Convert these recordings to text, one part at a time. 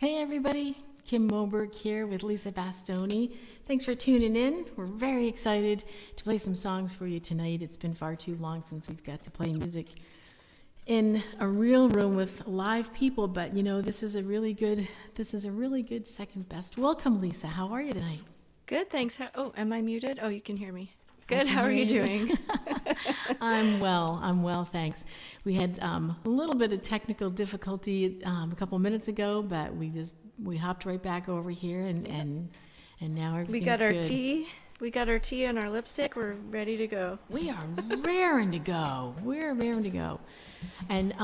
Hey everybody, Kim Moberg here with Lisa Bastoni. Thanks for tuning in. We're very excited to play some songs for you tonight. It's been far too long since we've got to play music in a real room with live people, but you know, this is a really good second best. Welcome, Lisa. How are you tonight? Good, thanks. Oh, am I muted? Oh, you can hear me. Good, how are you doing? I'm well, thanks. We had a little bit of technical difficulty a couple minutes ago, but we hopped right back over here and now everything's good. We got our tea. We got our tea and our lipstick. We're ready to go. We are raring to go. We're raring to go. And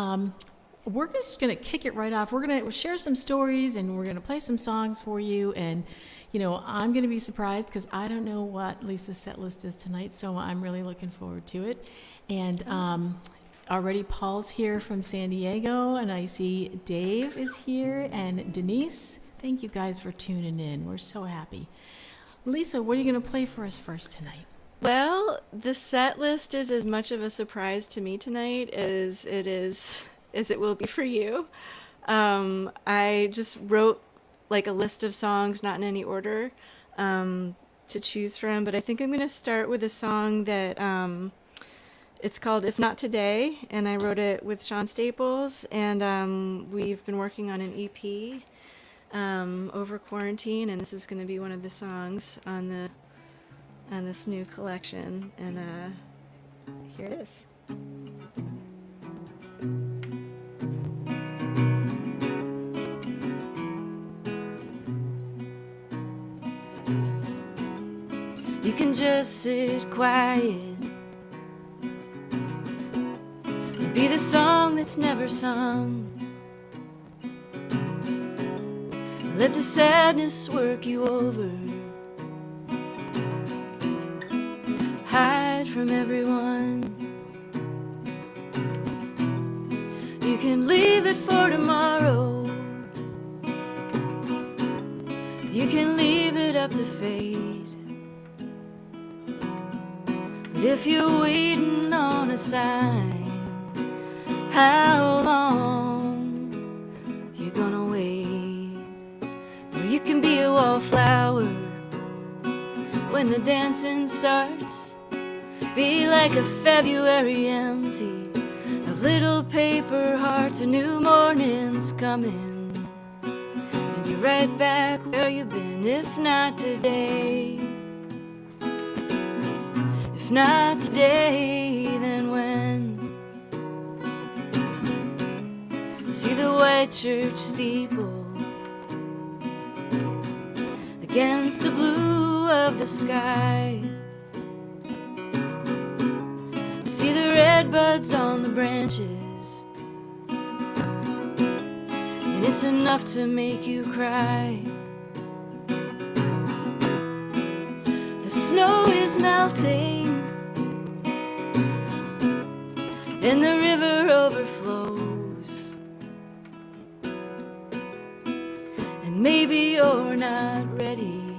we're just going to kick it right off. We're going to share some stories and we're going to play some songs for you. And, you know, I'm going to be surprised because I don't know what Lisa's set list is tonight. So I'm really looking forward to it. And already Paul's here from San Diego. And I see Dave is here and Denise. Thank you guys for tuning in. We're so happy. Lisa, what are you going to play for us first tonight? Well, the set list is as much of a surprise to me tonight as it will be for you. I just wrote like a list of songs, not in any order, to choose from, but I think I'm going to start with a song that it's called If Not Today, and I wrote it with Sean Staples, and we've been working on an EP over quarantine, and this is going to be one of the songs on this new collection, and here it is. You can just sit quiet and be the song that's never sung. Let the sadness work you over. Hide from everyone. You can leave it for tomorrow. You can leave it up to fate. But if you're waiting on a sign, how long you gonna wait? Well, you can be a wallflower when the dancing starts. Be like a February empty of little paper hearts. A new morning's coming, and you're right back where you've been. If not today, if not today, then when? See the white church steeple against the blue of the sky. See the red buds on the branches, and it's enough to make you cry. The snow is melting and the river overflows, and maybe you're not ready,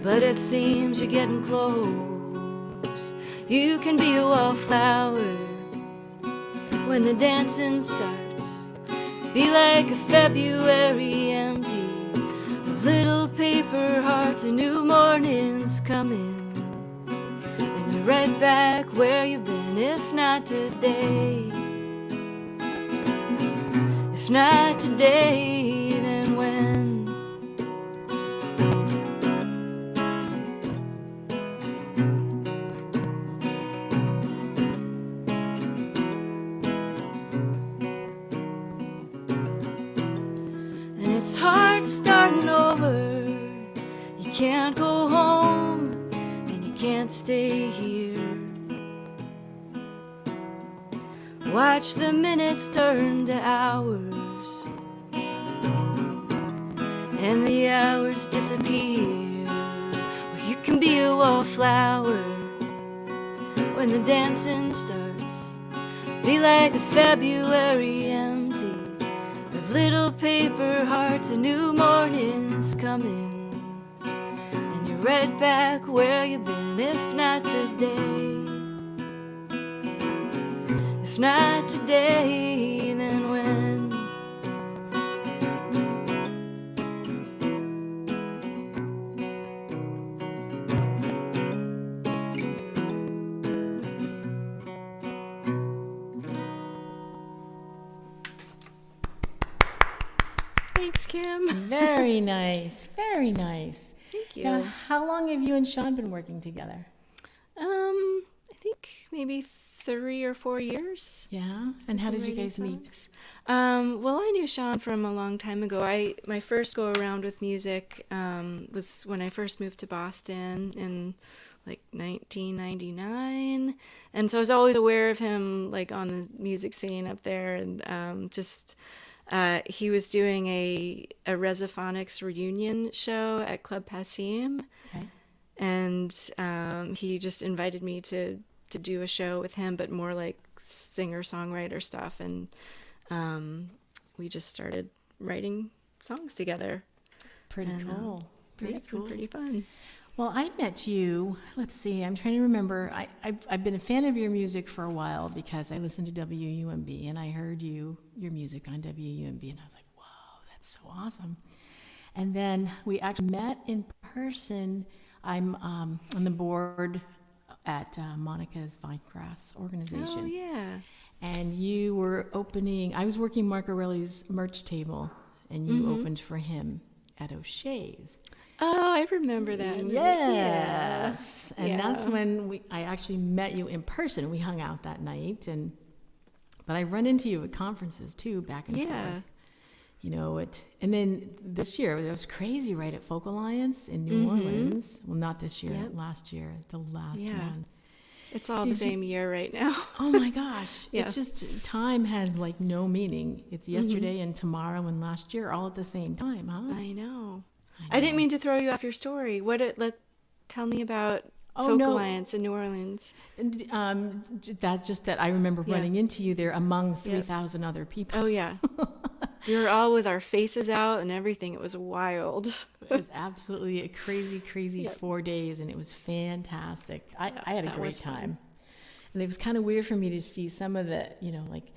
but it seems you're getting close. You can be a wallflower when the dancing starts. Be like a February empty of little paper hearts. A new morning's coming, and you're right back where you've been. If not today, if not today, then when? It's hard starting over. You can't go home and you can't stay here. Watch the minutes turn to hours and the hours disappear. Well, you can be a wallflower when the dancing starts. Be like a February empty of little paper hearts. A new morning's coming, and you're right back where you've been. If not today, if not today, then when? Thanks, Kim. Very nice. Very nice. Thank you. Now, how long have you and Sean been working together? I think maybe 3 or 4 years. Yeah. And how did you Writing guys meet? songs. Well, I knew Sean from a long time ago. My first go around with music was when I first moved to Boston in like 1999, and so I was always aware of him like on the music scene up there, and he was doing a Resophonics reunion show at Club Passim, Okay. and he just invited me to do a show with him, but more like singer-songwriter stuff, and we just started writing songs together. Pretty cool. Pretty It's been cool. pretty fun. Well, I met you. Let's see. I'm trying to remember. I've been a fan of your music for a while because I listened to WUMB and I heard your music on WUMB and I was like, whoa, that's so awesome. And then we actually met in person. I'm on the board at Monica's Vinegrass organization. Oh yeah. And you were opening. I was working Mark Aureli's merch table, and you opened for him at O'Shea's. Oh, I remember that. Yes. And Yeah. that's when I actually met you in person. We hung out that night, but I run into you at conferences too, back and Yeah. forth. You know it. And then this year, it was crazy, right, at Folk Alliance in New Orleans. Well, not this year, Yep. last year, the last Yeah. one. It's all Did the same year right now. Oh my gosh. Yeah. It's just time has like no meaning. It's yesterday and tomorrow and last year all at the same time, huh? I know. I didn't mean to throw you off your story. Tell me about Oh, Folk no. Alliance in New Orleans. And, that I remember Yeah. running into you there among 3,000 other people. Oh yeah. We were all with our faces out and everything. It was wild. It was absolutely a crazy 4 days, and it was fantastic. I had a that great was fun. time. And it was kind of weird for me to see some of the, like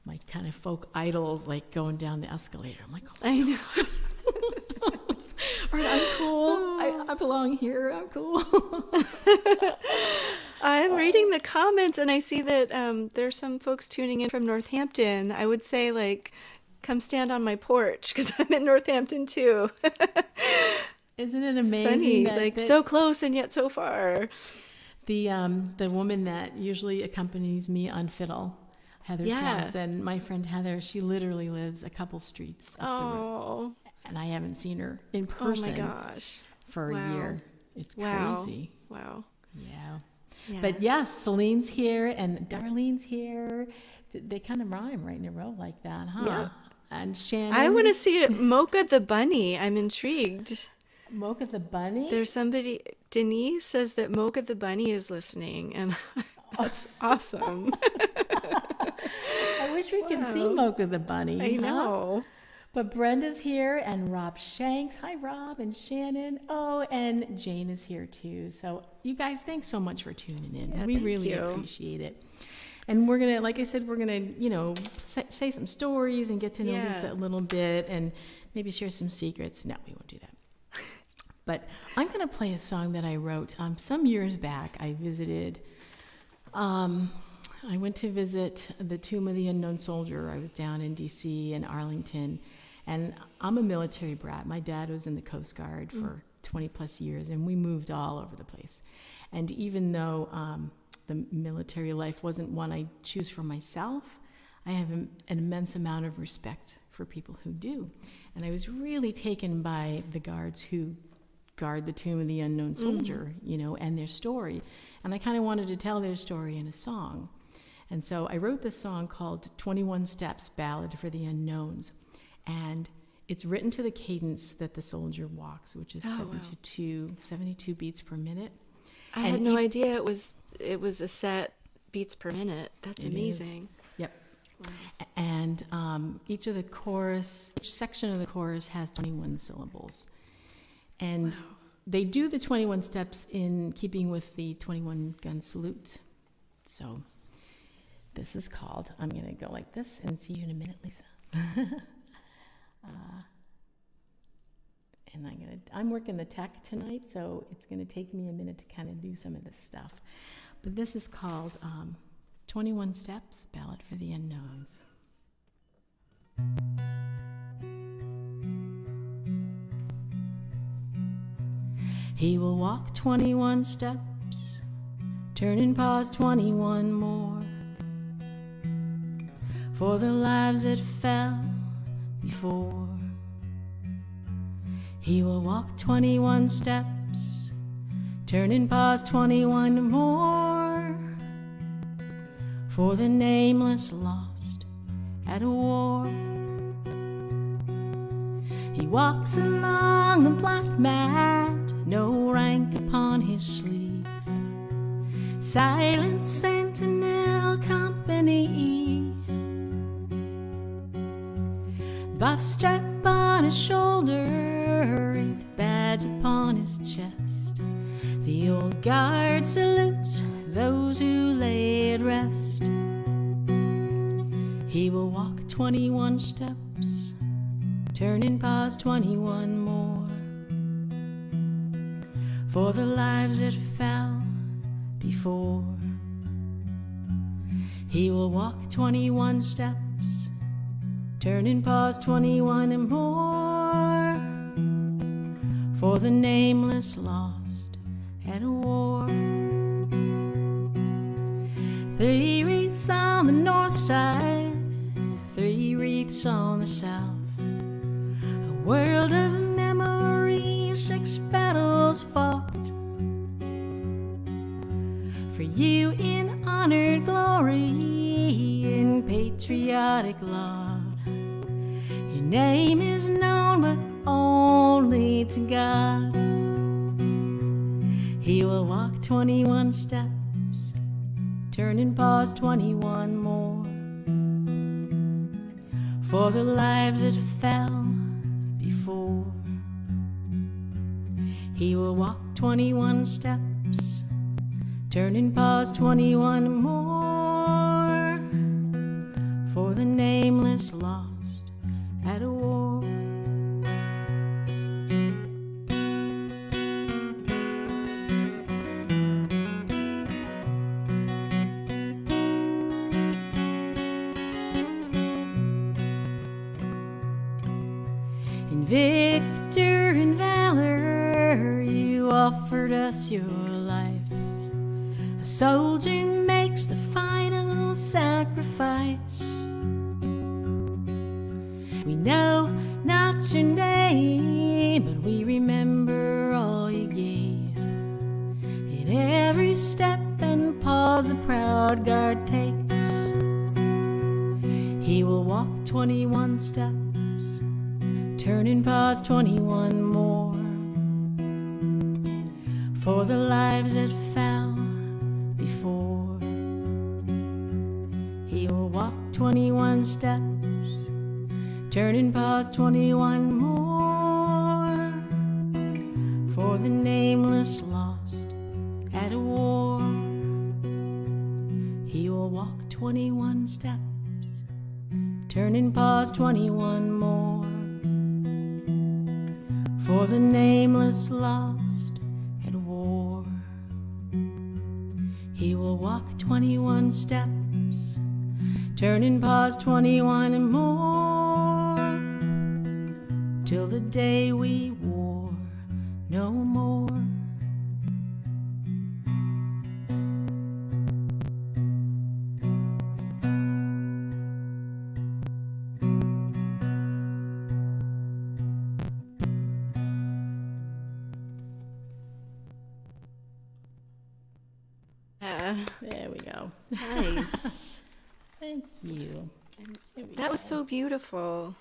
my kind of folk idols, like going down the escalator. I'm like, oh, I know. all right, I'm cool. I belong here. I'm cool. I'm reading the comments and I see that there's some folks tuning in from Northampton. I would say like, come stand on my porch because I'm in Northampton too. Isn't it It's amazing? funny, so close and yet so far. The woman that usually accompanies me on fiddle, Heather Yeah. Swanson, my friend Heather, she literally lives a couple streets up the road, Oh, and I haven't seen her in oh person my gosh. for Wow. a year. It's Wow. crazy. Wow. Yeah. Yeah. But yes, Celine's here and Darlene's here. They kind of rhyme right in a row like that, huh? Yeah. And Shannon. I want to see it. Mocha the Bunny. I'm intrigued. Mocha the Bunny. There's somebody, Denise says that Mocha the Bunny is listening, and that's awesome. I wish we could see Mocha the Bunny. I huh? know. But Brenda's here and Rob Shanks. Hi, Rob and Shannon. Oh, and Jane is here too. So you guys, thanks so much for tuning in. Yeah, we thank really you. appreciate it. And we're going to, like I said, we're going to, say some stories and get to know Yeah. Lisa a little bit and maybe share some secrets. No, we won't do that. But I'm going to play a song that I wrote some years back. I visited, I went to visit the Tomb of the Unknown Soldier. I was down in D.C. and Arlington. And I'm a military brat. My dad was in the Coast Guard for 20 plus years, and we moved all over the place. And even though the military life wasn't one I choose for myself, I have an immense amount of respect for people who do. And I was really taken by the guards who guard the Tomb of the Unknown Soldier, and their story. And I kind of wanted to tell their story in a song. And so I wrote this song called 21 Steps, Ballad for the Unknowns. And it's written to the cadence that the soldier walks, which is 72 beats per minute. I had no idea it was a set beats per minute. That's It amazing. Yep. And each section of the chorus has 21 syllables. And they do the 21 steps in keeping with the 21 gun salute. So this is called, I'm going to go like this and see you in a minute, Lisa. And I'm working the tech tonight, so it's going to take me a minute to kind of do some of this stuff. But this is called 21 Steps, Ballad for the Unknowns. He will walk 21 steps, turn and pause 21 more, for the lives that fell before. He will walk 21 steps, turn and pause 21 more, for the nameless lost at a war. He walks along the black mat, no rank upon his sleeve, silent sentinel company, buff strap on his shoulder, wreath badge upon his chest. The old guard salutes those who lay at rest. He will walk 21 steps, turn and pause 21 more, for the lives that fell before. He will walk 21 steps, turn and pause 21 and more, for the nameless lost at a war. 3 wreaths on the north side, 3 wreaths on the south, a world of memory, 6 battles fought, for you in honored glory, in patriotic laud. Your name is known but only to God. He will walk 21 steps, turn and pause 21 more, for the lives that fell before. He will walk 21 steps, turn and pause 21 more, for the nameless lost at a war. In victor and valor, you offered us your life. A soldier makes the final sacrifice. We know not your name, but we remember all you gave. In every step and pause the proud guard takes, he will walk 21 steps, turn and pause 21 more, for the lives that fell before. He will walk 21 steps, turn and pause 21 more, for the nameless lost at a war. He will walk 21 steps, turn and pause 21 more, for the nameless lost at war. He will walk 21 steps, turn and pause 21 and more, till the day we war no more. There we go. Nice. Thank you. There we That was go. so beautiful.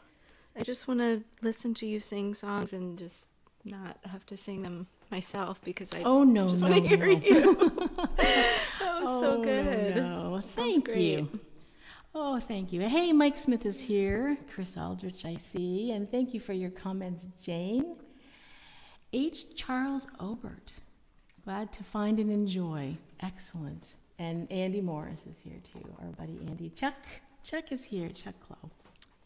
I just want to listen to you sing songs and just not have to sing them myself because I Oh, no, just no, want to hear no. you. That was so Oh, good. No. Sounds Thank great. you. Oh, thank you. Hey, Mike Smith is here. Chris Aldrich, I see. And thank you for your comments, Jane. H. Charles Obert. Glad to find and enjoy. Excellent. And Andy Morris is here too, our buddy Andy. Chuck is here, Chuck Clow.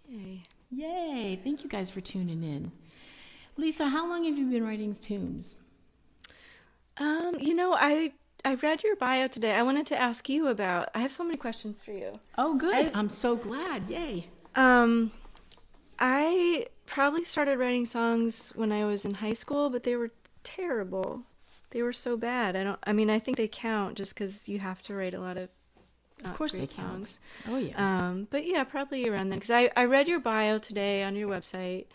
Yay. Yay. Thank you guys for tuning in. Lisa, how long have you been writing tunes? I read your bio today. I wanted to ask you about. I have so many questions for you. Oh, good. I'm so glad. Yay. I probably started writing songs when I was in high school, but they were terrible. They were so bad. I think they count just because you have to write a lot of Of course they great count. songs. Oh yeah. But yeah, probably around then. Because I read your bio today on your website,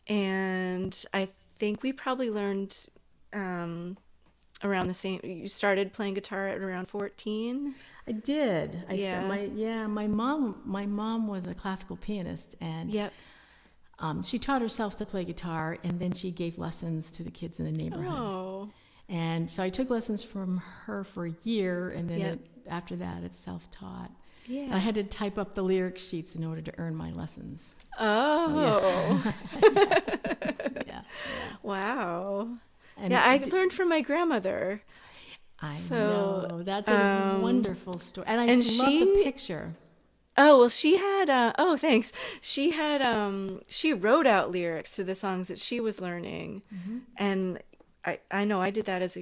and I think we probably learned around the same. You started playing guitar at around 14. I did. Yeah. My mom was a classical pianist, and Yep. she taught herself to play guitar, and then she gave lessons to the kids in the neighborhood. Oh. And so I took lessons from her for a year, and then Yep. after that, it's self-taught. Yeah. And I had to type up the lyric sheets in order to earn my lessons. Oh. Yeah. Wow. And Yeah, I learned from my grandmother. I So, know. That's a wonderful story. And I and just love the picture. Oh, well, she had, oh, thanks. She had, she wrote out lyrics to the songs that she was learning. Mm-hmm. And I know I did that as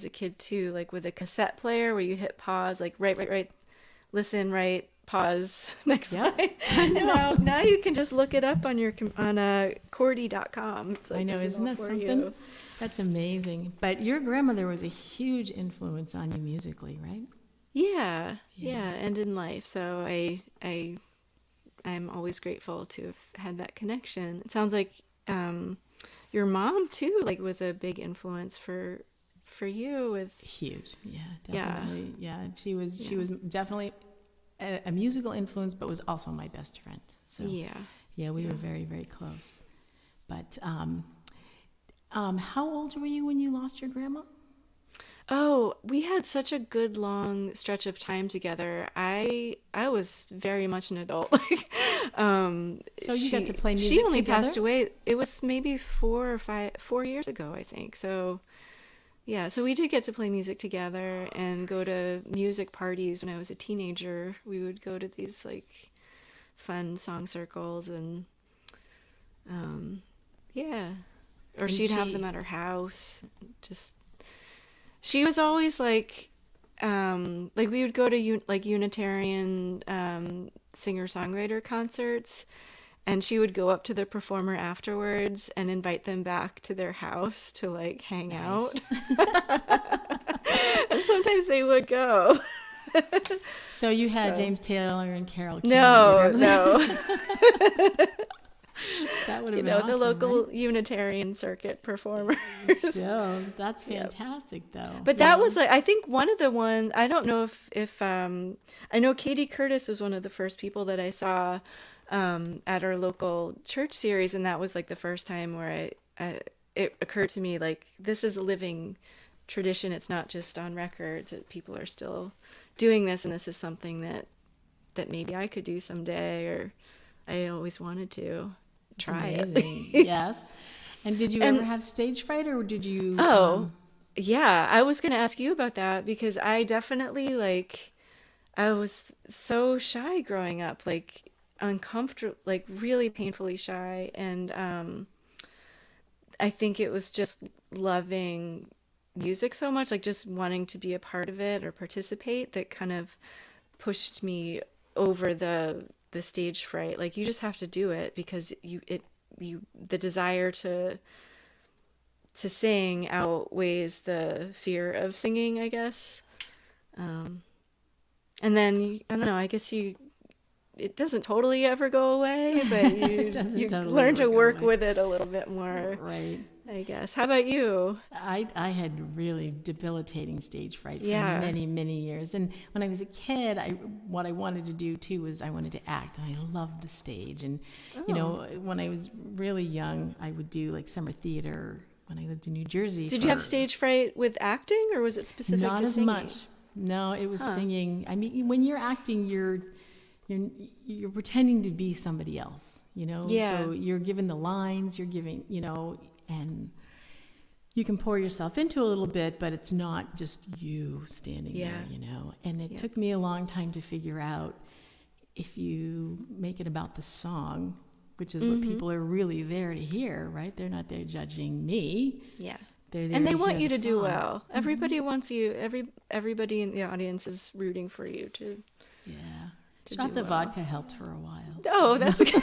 a kid too, like with a cassette player where you hit pause, like right, listen, right, pause, next Yep. line. I know. Now you can just look it up on Cordy.com. It's like, I know, this is isn't all that for something? you. That's amazing. But your grandmother was a huge influence on you musically, right? Yeah, Yeah. yeah, and in life. So I'm always grateful to have had that connection. It sounds like your mom too, like, was a big influence for you with. Huge. Yeah, Yeah. definitely. Yeah, she was definitely a musical influence, but was also my best friend. So Yeah. yeah, we were very, very close. But how old were you when you lost your grandma? Oh, we had such a good long stretch of time together. I was very much an adult. Like, So you got to play music She only together? passed away. It was maybe 4 years ago, I think. So, yeah. So we did get to play music together and go to music parties when I was a teenager. We would go to these like fun song circles and, yeah. Or And she'd have she- them at her house. Just. She was always like we would go to Unitarian singer-songwriter concerts, and she would go up to the performer afterwards and invite them back to their house to like hang out. And sometimes they would go. So you had So- James Taylor and Carole King. No. That would have You been know, awesome, the local right? Unitarian circuit performers. Still, that's Yep. fantastic, though. But that was like, I think one of the ones, I don't know if I know Katie Curtis was one of the first people that I saw at our local church series, and that was like the first time where it occurred to me, like, this is a living tradition. It's not just on records, that people are still doing this, and this is something that maybe I could do someday, or I always wanted to try It's it. amazing. Yes. And did you ever have stage fright, or did you? Oh, yeah. I was going to ask you about that because I definitely I was so shy growing up, like uncomfortable, like really painfully shy. And I think it was just loving music so much, like just wanting to be a part of it or participate, that kind of pushed me over the stage fright. Like, you just have to do it because the desire to sing outweighs the fear of singing, I guess. And then I don't know, I guess it doesn't totally ever go away, but you Totally learn to ever go work away. with it a little bit more, Right. I guess. How about you? I had really debilitating stage fright for Yeah. many, many years. And when I was a kid, what I wanted to do too was I wanted to act. And I loved the stage. And, you know, when I was really young, I would do like summer theater when I lived in New Jersey. Did you have stage fright with acting, or was it specific Not to as singing? much. No, it was singing. I mean, when you're acting, you're pretending to be somebody else, you know? Yeah. So you're given the lines, you're giving, you know, and you can pour yourself into a little bit, but it's not just you standing there, you know? And it took me a long time to figure out, if you make it about the song, which is what people are really there to hear, right? They're not there judging me. Yeah. They're there And they to want hear you the to do song. well. Everybody wants you. Everybody in the audience is rooting for you to to Shots do of well. vodka helped for a while. Oh, that's okay.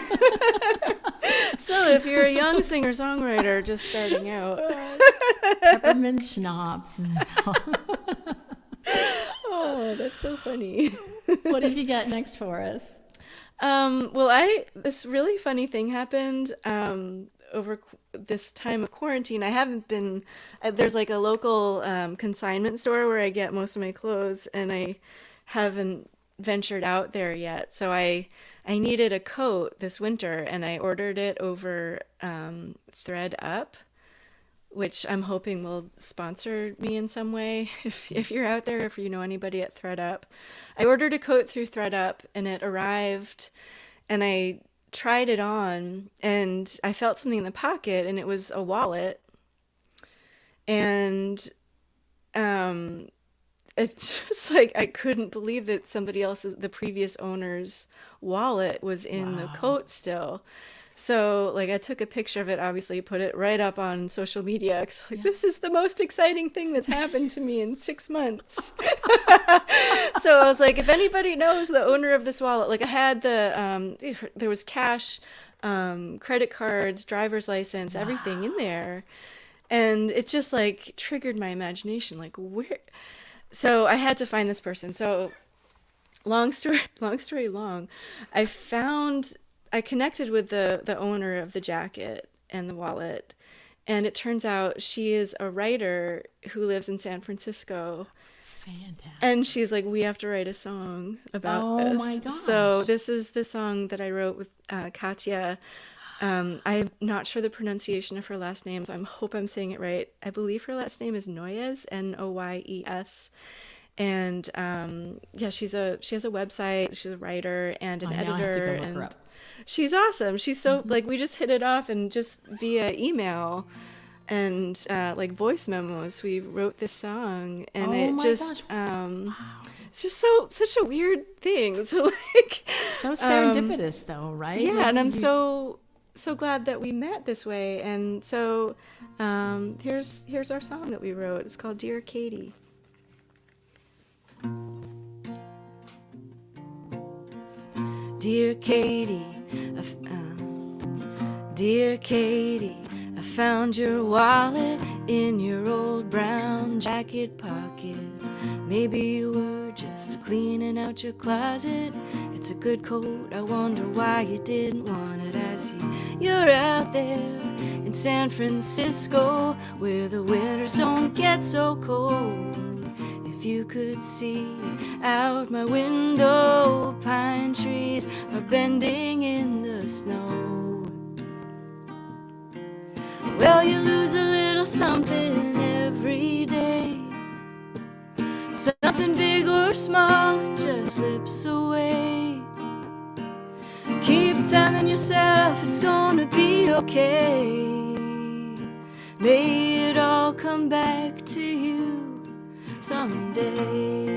So if you're a young singer-songwriter just starting out. Peppermint schnapps. Oh, that's so funny. What have you got next for us? Well, this really funny thing happened over this time of quarantine. I haven't been, there's like a local consignment store where I get most of my clothes, and I haven't ventured out there yet. So I needed a coat this winter, and I ordered it over ThreadUp, which I'm hoping will sponsor me in some way. If you're out there, if you know anybody at ThreadUp. I ordered a coat through ThreadUp, and it arrived, and I tried it on, and I felt something in the pocket, and it was a wallet. And it's just like I couldn't believe that the previous owner's wallet was in the coat still. So like I took a picture of it, obviously put it right up on social media. 'Cause, like, this is the most exciting thing that's happened to me in 6 months. So I was like, if anybody knows the owner of this wallet, like I had there was cash, credit cards, driver's license, everything in there. And it just like triggered my imagination, like where. So I had to find this person. So long story long, I connected with the owner of the jacket and the wallet, and it turns out she is a writer who lives in San Francisco. Fantastic. And she's like, we have to write a song about this. Oh my gosh. So this is the song that I wrote with Katya. I'm not sure the pronunciation of her last name, so I hope I'm saying it right. I believe her last name is Noyes, Noyes. And yeah, she has a website. She's a writer and an editor. Now I have to go look and her up. she's awesome. She's so like we just hit it off, and just via email and like voice memos, we wrote this song, and it's just such a weird thing. So like So serendipitous, though, right? yeah, Like and I'm so glad that we met this way. And so here's our song that we wrote. It's called Dear Katie. Dear Katie, dear Katie, I found your wallet in your old brown jacket pocket. Maybe you were just cleaning out your closet. It's a good coat, I wonder why you didn't want it. I see you're out there in San Francisco, where the winters don't get so cold. If you could see out my window, pine trees are bending in the snow. Well, you lose a little something every day. Something big or small, it just slips away. Keep telling yourself it's gonna be okay. May it all come back to you someday.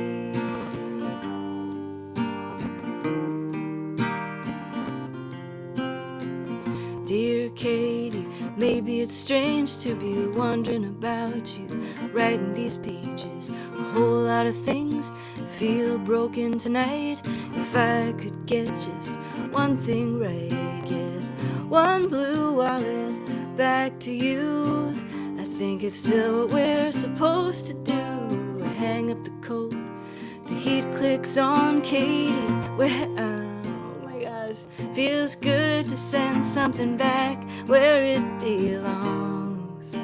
Dear Katie, maybe it's strange to be wondering about you, writing these pages. A whole lot of things feel broken tonight. If I could get just one thing right, get one blue wallet back to you, I think it's still what we're supposed to do. Hang up the coat, the heat clicks on Katie. Oh my gosh, feels good to send something back where it belongs.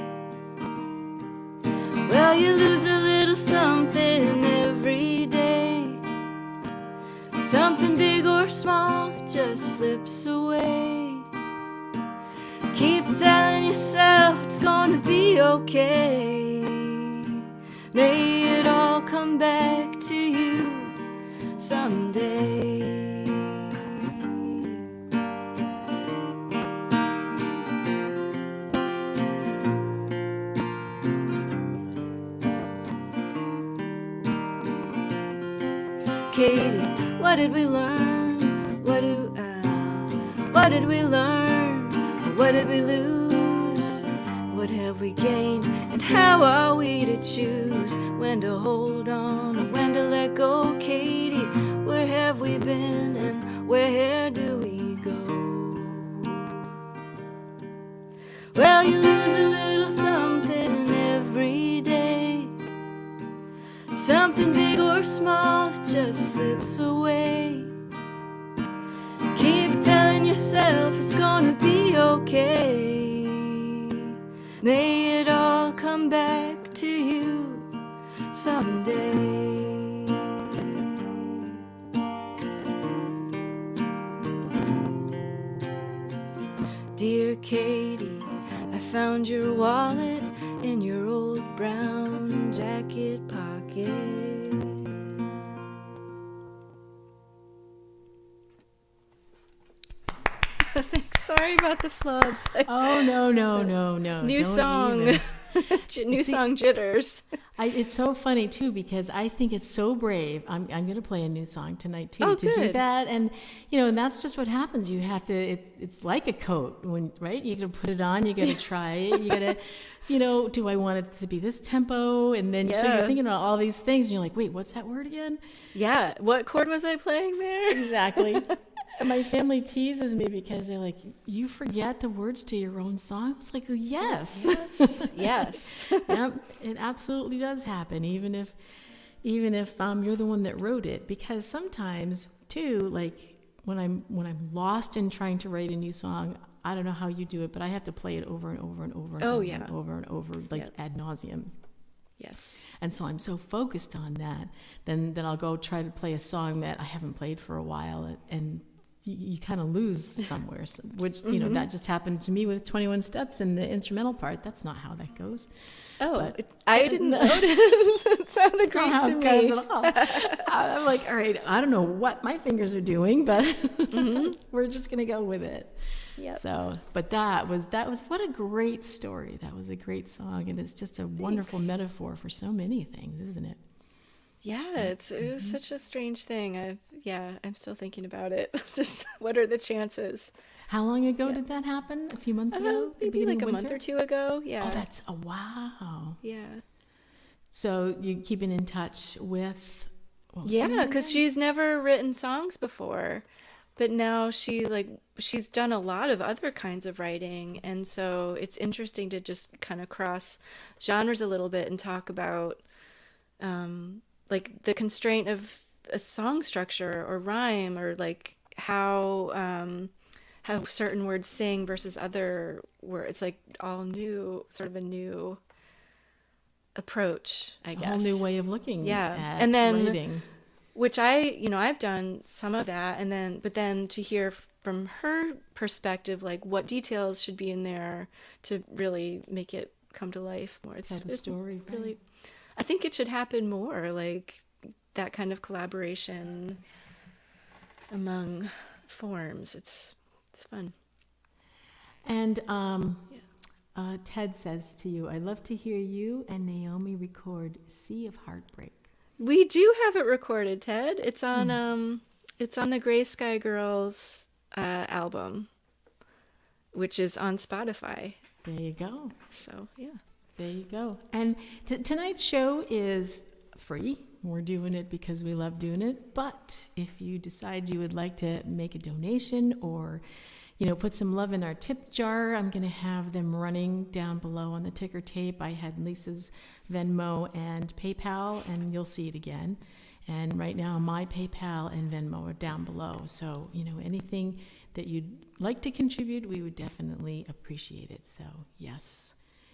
Well, you lose a little something every day. Something big or small, it just slips away. Keep telling yourself it's gonna be okay. May it all come back to you someday. Katie, what did we learn? What did we learn? What did we lose? What have we gained? And how are we to choose when to hold on or when to let go? Katie, where have have we been and where do we go? Well, you lose a little something every day. Something big or small, it just slips away. Keep telling yourself it's gonna be okay. May it all come back to you someday. Dear Katie, I found your wallet in your old brown jacket pocket. Thanks. Sorry about the flubs. Oh, no. New Don't song. even. New song jitters. It's so funny too, because I think it's so brave. I'm going to play a new song tonight too, Oh, to do good. that. And and that's just what happens. You have to, it's like a coat, right? You got to put it on, you got to try it, you got to, do I want it to be this tempo? And then so Yeah. you're thinking about all these things and you're like, wait, what's that word again? Yeah. What chord was I playing there? Exactly. And my family teases me because they're like, you forget the words to your own song? It's like, yes. Yes. Yep, it absolutely does happen, even if you're the one that wrote it. Because sometimes too, like when I'm lost in trying to write a new song, I don't know how you do it, but I have to play it over and over and over and Oh, over yeah. and over and over, like Yep. ad nauseum. Yes. And so I'm so focused on that, then I'll go try to play a song that I haven't played for a while, and you kind of lose somewhere, which, that just happened to me with 21 Steps and the instrumental part. That's not how that goes. Oh, But- I didn't notice. It sounded That's great not how to it goes me. at all. I'm like, all right, I don't know what my fingers are doing, but we're just going to go with it. Yep. So, but that was what a great story. That was a great song. And it's just a wonderful Thanks. metaphor for so many things, isn't it? Yeah, it was such a strange thing. I'm still thinking about it. Just what are the chances? How long ago Yeah. did that happen? A few months ago? The Maybe beginning like a of month winter? or two ago. Yeah. Oh, that's wow. Yeah. So you keeping in touch with? What was her Yeah, name because again? she's never written songs before, but now she's done a lot of other kinds of writing, and so it's interesting to just kind of cross genres a little bit and talk about like the constraint of a song structure or rhyme, or like how certain words sing versus other words. It's like all new, sort of a new approach, I guess. A whole new way of looking Yeah. at And then writing. which I've done some of that, but then to hear from her perspective, like what details should be in there to really make it come to life more. Tell the story, right. really, I think it should happen more, like that kind of collaboration among forms. It's fun. And Ted says to you, "I'd love to hear you and Naomi record Sea of Heartbreak." We do have it recorded, Ted. It's on the Gray Sky Girls album, which is on Spotify. There you go. So yeah. There you go. And tonight's show is free. We're doing it because we love doing it. But if you decide you would like to make a donation or, put some love in our tip jar, I'm going to have them running down below on the ticker tape. I had Lisa's Venmo and PayPal, and you'll see it again. And right now, my PayPal and Venmo are down below. So, anything that you'd like to contribute, we would definitely appreciate it. So, yes.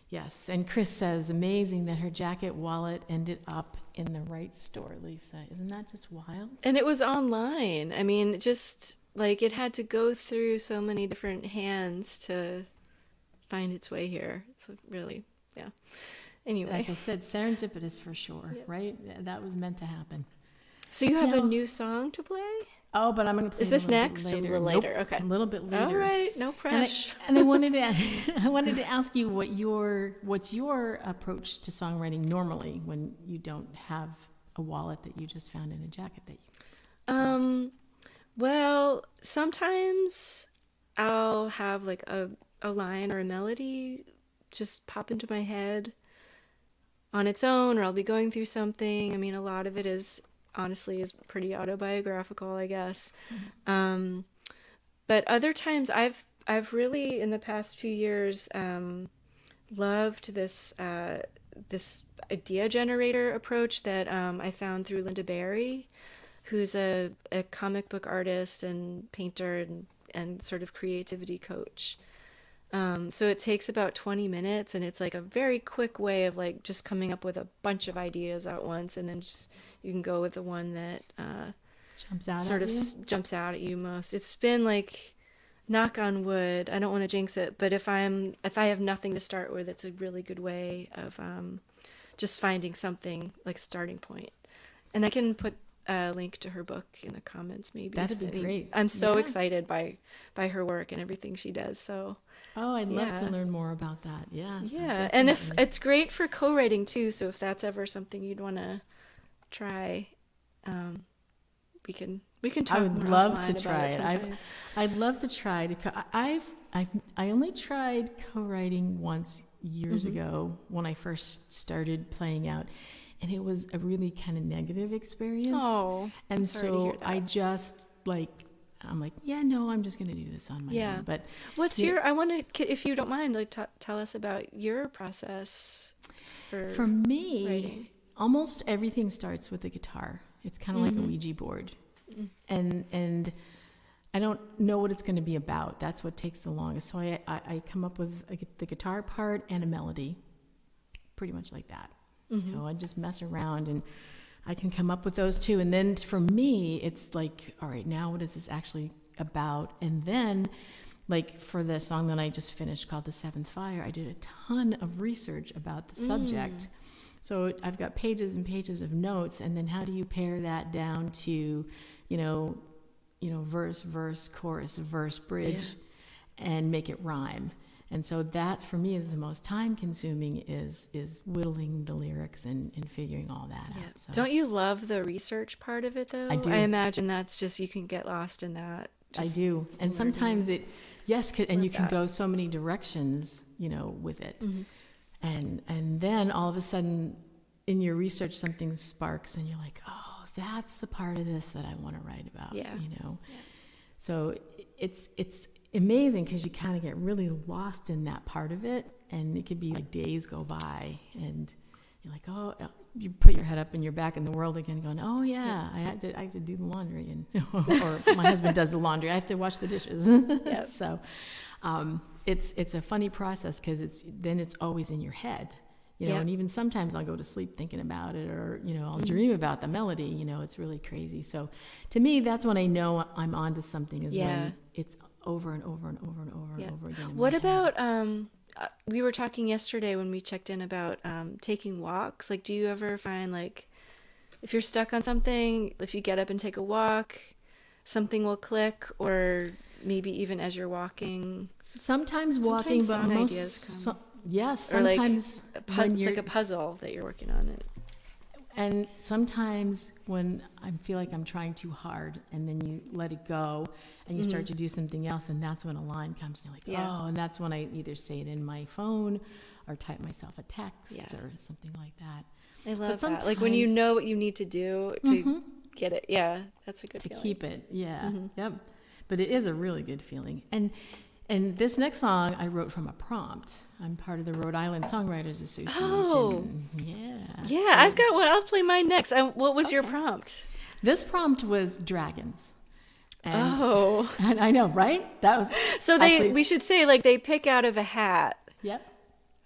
Yes, and Chris says, amazing that her jacket wallet ended up in the right store, Lisa. Isn't that just wild? And it was online. I mean, just like it had to go through so many different hands to find its way here. So really, yeah. Anyway. Like I said, serendipitous for sure, Yep. right? That was meant to happen. So you have Now- a new song to play? Oh, but I'm going to play Is this it a little next bit or a later. little Nope, later? Okay. a little bit later. All right, no And pressure. I wanted to, I wanted to ask you what's your approach to songwriting normally when you don't have a wallet that you just found in a jacket that you. Well, sometimes I'll have like a line or a melody just pop into my head on its own, or I'll be going through something. I mean, a lot of it is honestly is pretty autobiographical, I guess. But other times I've really in the past few years loved this idea generator approach that I found through Linda Barry, who's a comic book artist and painter and sort of creativity coach. So it takes about 20 minutes, and it's like a very quick way of like just coming up with a bunch of ideas at once, and then just you can go with the one that jumps out at you most. It's been like, knock on wood, I don't want to jinx it, but if I have nothing to start with, it's a really good way of just finding something like starting point. And I can put a link to her book in the comments, maybe. That'd be great. I'm so excited by her work and everything she does. So I'd love to learn more about that. Yeah. Yeah, and if it's great for co-writing too, so if that's ever something you'd want to try, we can talk. I would love to try it. I'd love to try to. I only tried co-writing once years ago when I first started playing out, and it was a really kind of negative experience. Oh, and so I just I'm like, yeah, no, I'm just going to do this on my own. But what's I want to, if you don't mind, like tell us about your process for me. Writing. Almost everything starts with the guitar. It's kind of like a Ouija board, and I don't know what it's going to be about. That's what takes the longest. So I come up with the guitar part and a melody, pretty much like that. You know, I just mess around and I can come up with those two. And then for me, it's like, all right, now what is this actually about? And then, like for the song that I just finished called The Seventh Fire, I did a ton of research about the subject. So I've got pages and pages of notes, and then how do you pare that down to, verse, chorus, verse, bridge, and make it rhyme. And so that's, for me, is the most time consuming is whittling the lyrics and figuring all that out. So. Don't you love the research part of it though? I do. I imagine that's just, you can get lost in that. I do. And sometimes and you can go so many directions, with it. And then all of a sudden in your research, something sparks and you're like, oh, that's the part of this that I want to write about, So it's amazing because you kind of get really lost in that part of it, and it could be like days go by and you're like, oh, you put your head up and you're back in the world again going, oh yeah, I have to do the laundry, and or my husband does the laundry, I have to wash the dishes. So it's a funny process because it's always in your head, and even sometimes I'll go to sleep thinking about it, or I'll dream about the melody. It's really crazy. So to me, that's when I know I'm onto something, is when it's over and over and over and over and over again. What about we were talking yesterday when we checked in about taking walks. Like, do you ever find, like, if you're stuck on something, if you get up and take a walk, something will click, or maybe even as you're walking? Sometimes walking, but most ideas come. Yes, or sometimes it's like a puzzle that you're working on it. And sometimes when I feel like I'm trying too hard, and then you let it go and you start to do something else, and that's when a line comes and you're like, oh, and that's when I either say it in my phone or type myself a text or something like that. I love that. Like when you know what you need to do to get it. Yeah, that's a good feeling. To keep it, yep. But it is a really good feeling. And this next song I wrote from a prompt. I'm part of the Rhode Island Songwriters Association. Oh, yeah. I've got one. I'll play mine next. What was your prompt? This prompt was dragons. And I know, right? That was so. We should say, like, they pick out of a hat. Yep.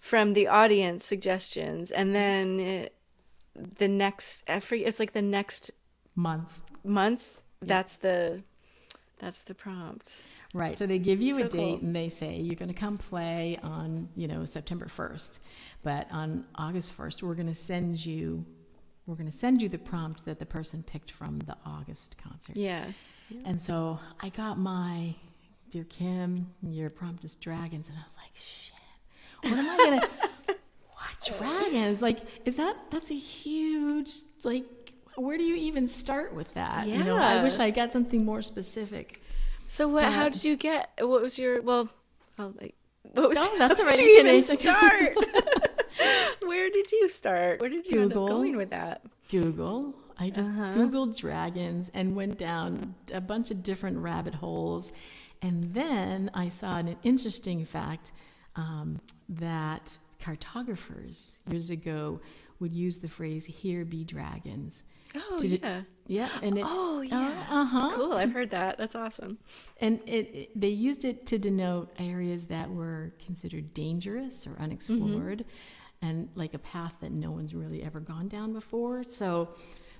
From the audience suggestions, and then the next, it's like the next month. Yep. That's the prompt. Right. So they give you a date and they say you're going to come play on, September 1st. But on August 1st, we're going to send you the prompt that the person picked from the August concert. Yeah. And so I got my, dear Kim, your prompt is dragons, and I was like, shit, what am I going to what dragons? Like, that's a huge, like, where do you even start with that? Yeah. I wish I got something more specific. So how did you get? What was your? Well, what was? No, that's all right. You even start. Where did you start? Where did you end up going with that? Google. I just Googled dragons and went down a bunch of different rabbit holes. And then I saw an interesting fact that cartographers years ago would use the phrase, "Here be dragons." Oh, yeah. Yeah. And Cool. I've heard that. That's awesome. And they used it to denote areas that were considered dangerous or unexplored, and like a path that no one's really ever gone down before. So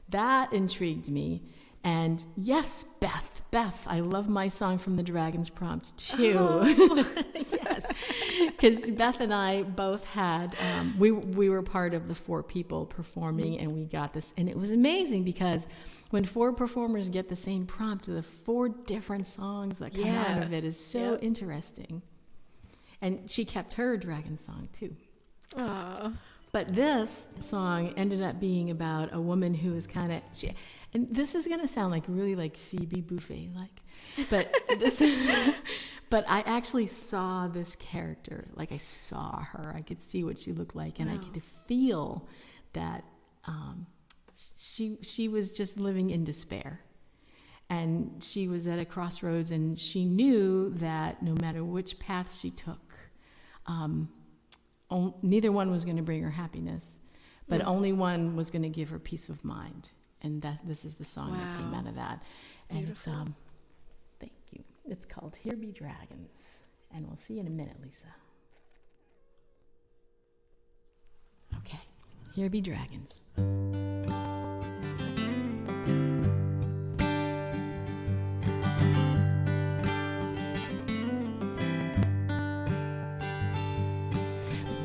that intrigued me. And yes, Beth, I love my song from the Dragons prompt too. Oh. Yes, because Beth and I both had, we were part of the 4 people performing, and we got this, and it was amazing because when 4 performers get the same prompt, the 4 different songs that come out of it is so interesting. And she kept her dragon song too. Aww. But this song ended up being about a woman who is kind of, and this is going to sound like really like Phoebe Buffay like, but but I actually saw this character, like I saw her, I could see what she looked like, and I could feel that she was just living in despair, and she was at a crossroads, and she knew that no matter which path she took, neither one was going to bring her happiness, but only one was going to give her peace of mind. And this is the song that came out of that. And Beautiful. it's thank you. It's called "Here Be Dragons." And we'll see you in a minute, Lisa. Okay. Here be dragons.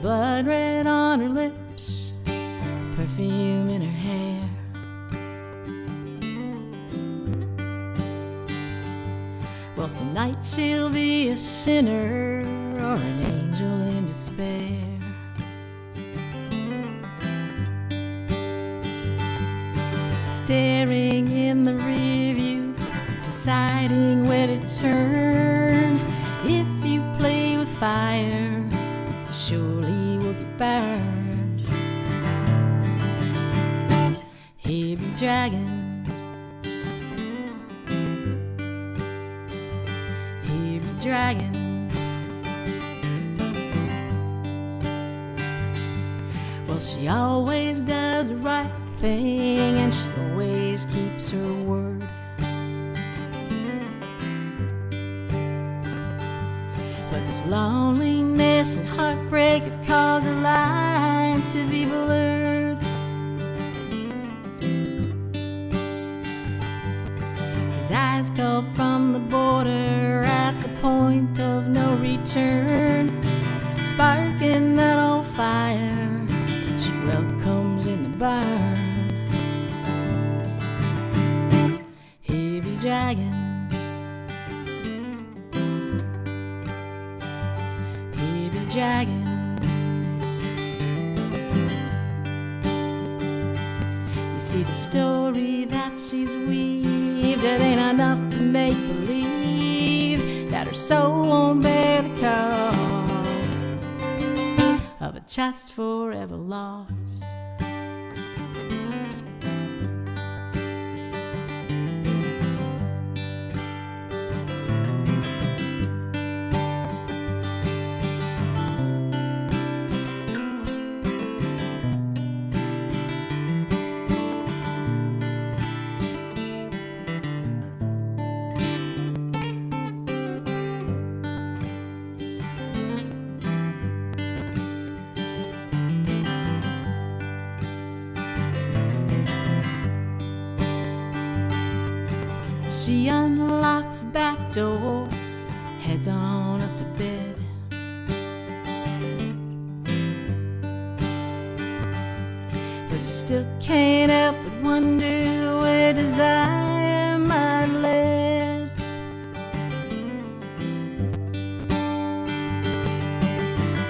Blood red on her lips, perfume in her hair. Well, tonight she'll be a sinner or an angel in despair. Staring in the rearview, deciding where to turn. If you play with fire, surely will get burned. Here be dragons. Here be dragons. Well, she always does the right thing, and she always keeps her word. But this loneliness and heartbreak have caused the lines to be blurred. His eyes go from the border at the point of no return, sparking that old fire she welcomes in the barn. Here be dragons. Here be dragons. You see, the story that she's weaved, it ain't enough to make believe that her soul won't bear the cost of a chest forever lost. She unlocks the back door, heads on up to bed. But she still can't help but wonder where desire might lead.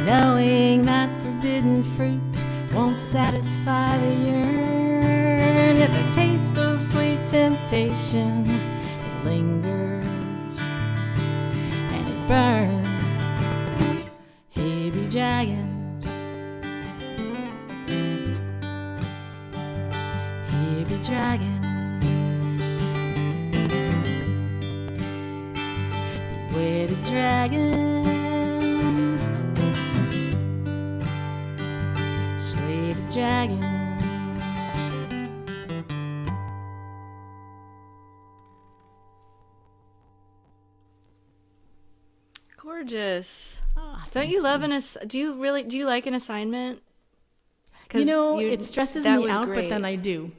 Knowing that forbidden fruit won't satisfy the yearn, yet the taste of sweet temptation lingers and it burns. Here be dragons. Here be dragons. the dragon. Slay the dragon. Gorgeous. Oh, Don't you love do you like an assignment? You know, it stresses me out, great. but then I do.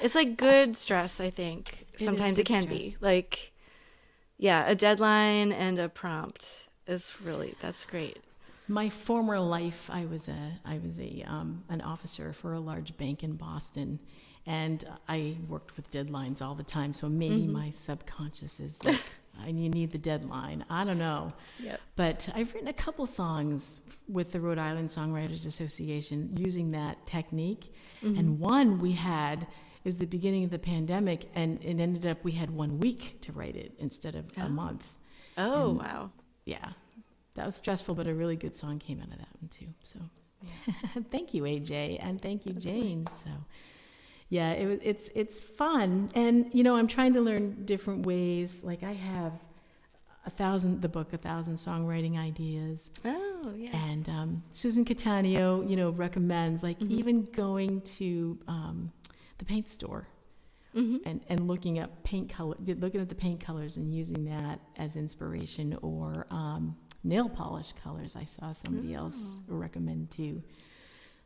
It's like good stress, I think. Sometimes it can be. Like, yeah, a deadline and a prompt that's great. My former life, I was an officer for a large bank in Boston, and I worked with deadlines all the time. So maybe my subconscious is like, you need the deadline. I don't know. Yep. But I've written a couple songs with the Rhode Island Songwriters Association using that technique. And one we had is the beginning of the pandemic, and it ended up we had 1 week to write it instead of a month. Oh, And, wow. Yeah. That was stressful, but a really good song came out of that one too. So thank you, AJ, and thank you, Jane. So yeah, it's fun. And, you know, I'm trying to learn different ways. Like I have the book, 1,000 Songwriting Ideas. Oh, yeah. And Susan Cattaneo, you know, recommends like even going to the paint store and looking at looking at the paint colors and using that as inspiration, or nail polish colors. I saw somebody else recommend too.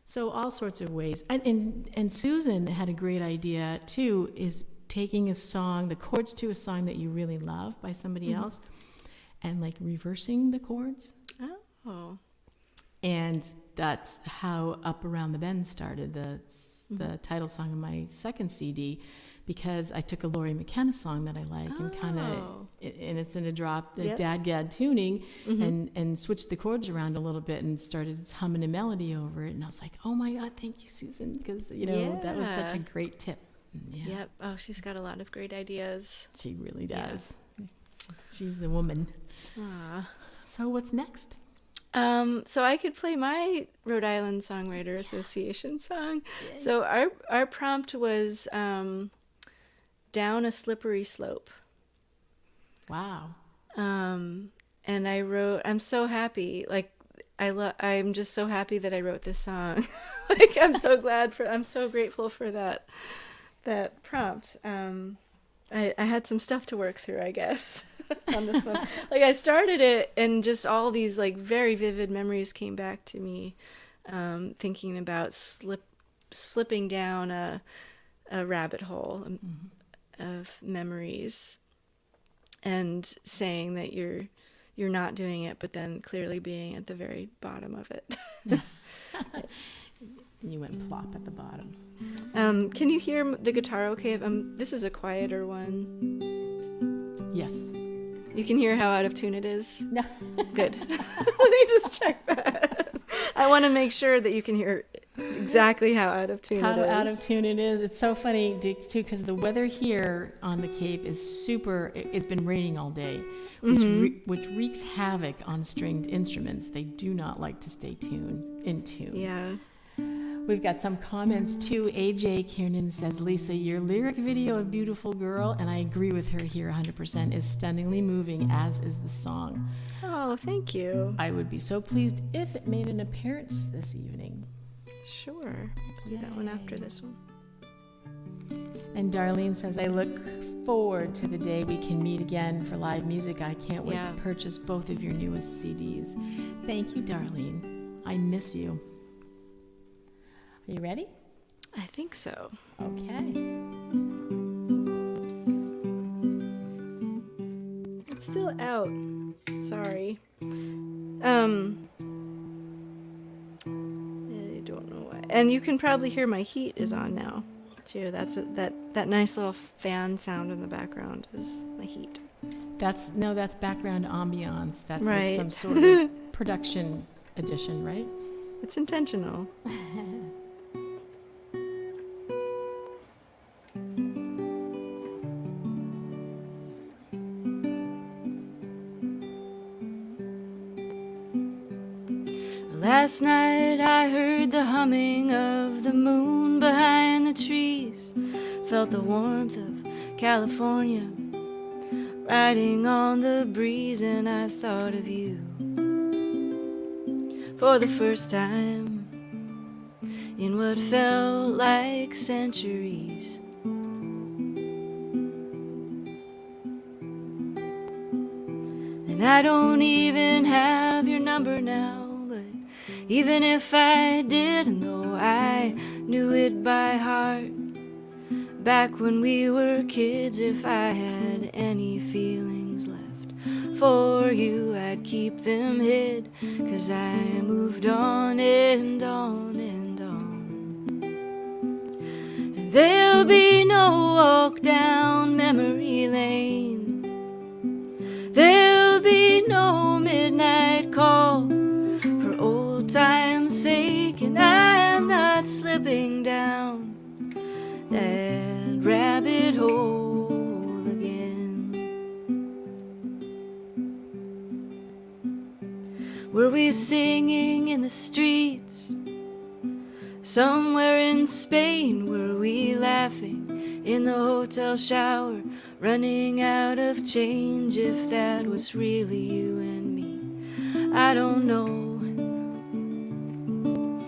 So all sorts of ways. And Susan had a great idea too, is taking a song, the chords to a song that you really love by somebody else, and like reversing the chords. Oh. And that's how Up Around the Bend started, the title song of my second CD, because I took a Laurie McKenna song that I like and kind of, and it's in a dad-gad tuning, and switched the chords around a little bit and started humming a melody over it. And I was like, oh my God, thank you, Susan, because, you know, that was such a great tip. Yeah. Yep. Oh, she's got a lot of great ideas. She really does. Yeah. She's the woman. So what's next? So I could play my Rhode Island Songwriter Association song. Yay. So our prompt was Down a Slippery Slope. Wow. And I wrote, I'm so happy. Like I'm just so happy that I wrote this song. Like I'm so grateful for that prompt. I had some stuff to work through, I guess, on this one. Like I started it and just all these like very vivid memories came back to me, thinking about slipping down a rabbit hole of memories and saying that you're not doing it, but then clearly being at the very bottom of it. You went plop at the bottom. Can you hear the guitar okay? This is a quieter one. Yes. You can hear how out of tune it is? No. Good. Let me just check that. I want to make sure that you can hear exactly how out of tune it is. How out of tune it is. It's so funny, too, because the weather here on the Cape is super... It's been raining all day, which wreaks havoc on stringed instruments. They do not like to stay in tune. Yeah. We've got some comments too. AJ Kiernan says, Lisa, your lyric video of Beautiful Girl, and I agree with her here 100%, is stunningly moving, as is the song. Oh, thank you. I would be so pleased if it made an appearance this evening. Sure. I'll do that one after this one. And Darlene says, I look forward to the day we can meet again for live music. I can't wait to purchase both of your newest CDs. Thank you, Darlene. I miss you. Are you ready? I think so. Okay. It's still out. Sorry. I don't know why. And you can probably hear my heat is on now, too. That's that nice little fan sound in the background is my heat. That's background ambiance. That's right. Like some sort of production edition, right? It's intentional. Last night I heard the humming of the moon behind the trees, felt the warmth of California riding on the breeze, and I thought of you for the first time in what felt like centuries. And I don't even have your number now, but even if I did, and though I knew it by heart back when we were kids, if I had any feelings left for you, I'd keep them hid, 'cause I moved on and on and on. And there'll be no walk down memory lane, there'll be no midnight call for old time's sake, and I'm not slipping down that rabbit hole again. Were we singing in the streets somewhere in Spain? Were we laughing in the hotel shower, running out of change? If that was really you and me, I don't know.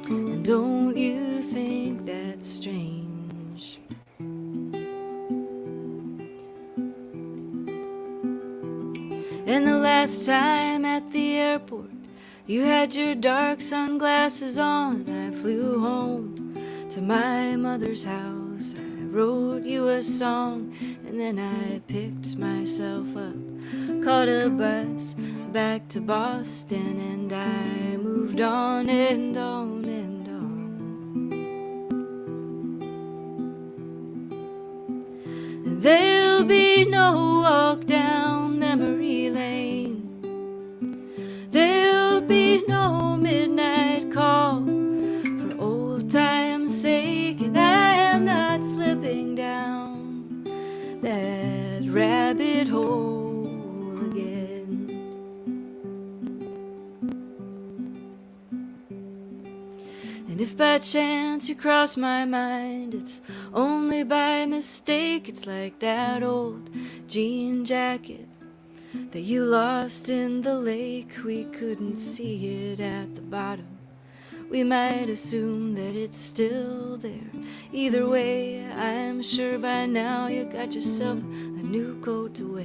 And don't you think that's strange? And the last time at the airport, you had your dark sunglasses on. I flew home to my mother's house. I wrote you a song, and then I picked myself up, caught a bus back to Boston, and I moved on and on and on. And there'll be no walk down memory lane, there'll be no midnight call for old time's sake, and I am not slipping down that rabbit hole again. And if by chance you cross my mind, it's only by mistake. It's like that old jean jacket that you lost in the lake. We couldn't see it at the bottom, we might assume that it's still there. Either way, I'm sure by now you got yourself a new coat to wear.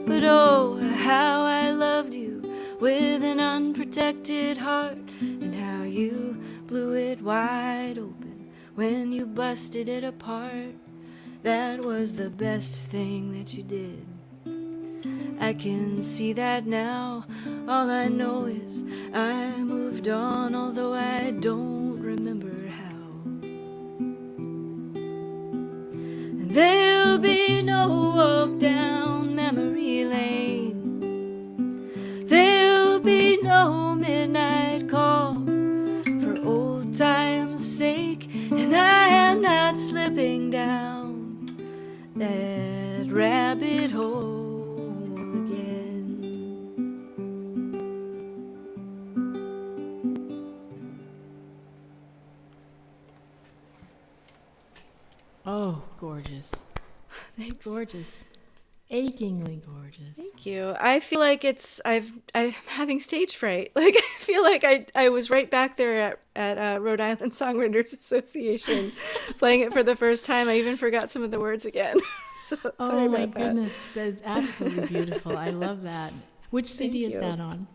But oh, how I loved you with an unprotected heart, and how you blew it wide open when you busted it apart. That was the best thing that you did. I can see that now. All I know is I moved on, although I don't remember how. And there'll be no walk down memory lane, there'll be no midnight call for old time's sake, and I am not slipping down that rabbit hole again. Oh, gorgeous. Thanks. Gorgeous. Achingly gorgeous. Thank you. I feel like I'm having stage fright. Like, I feel like I was right back there at Rhode Island Songwriters Association playing it for the first time. I even forgot some of the words again. So, sorry Oh my about that. goodness, that is absolutely beautiful. I love that. Which CD is you. that on?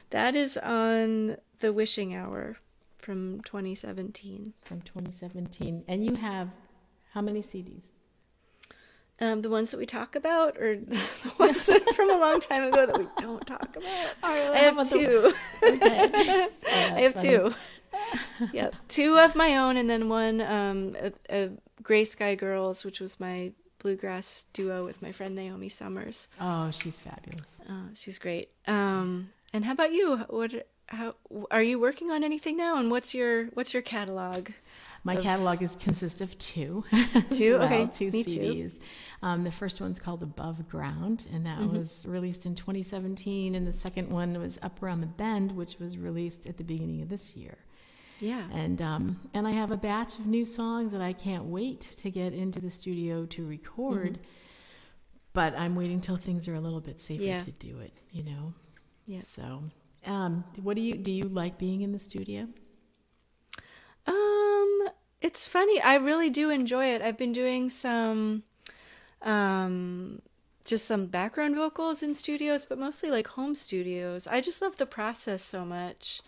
That is on The Wishing Hour from 2017. From 2017. And you have how many CDs? The ones that we talk about, or the ones that from a long time ago that we don't talk about? I have two. Okay. I have two. Yeah, two of my own, and then one a Gray Sky Girls, which was my bluegrass duo with my friend Naomi Summers. Oh, she's fabulous. She's great. And how about you? How are you working on anything now? And what's your catalog? My catalog consists of two. Two? Well, Okay, two me CDs. The first one's called Above Ground, and that was released in 2017. And the second one was Up Around the Bend, which was released at the beginning of this year. Yeah. And I have a batch of new songs that I can't wait to get into the studio to record. But I'm waiting till things are a little bit safer to do it, you know. Yeah. So, what do you like being in the studio? It's funny. I really do enjoy it. I've been doing some, just some background vocals in studios, but mostly like home studios. I just love the process so much.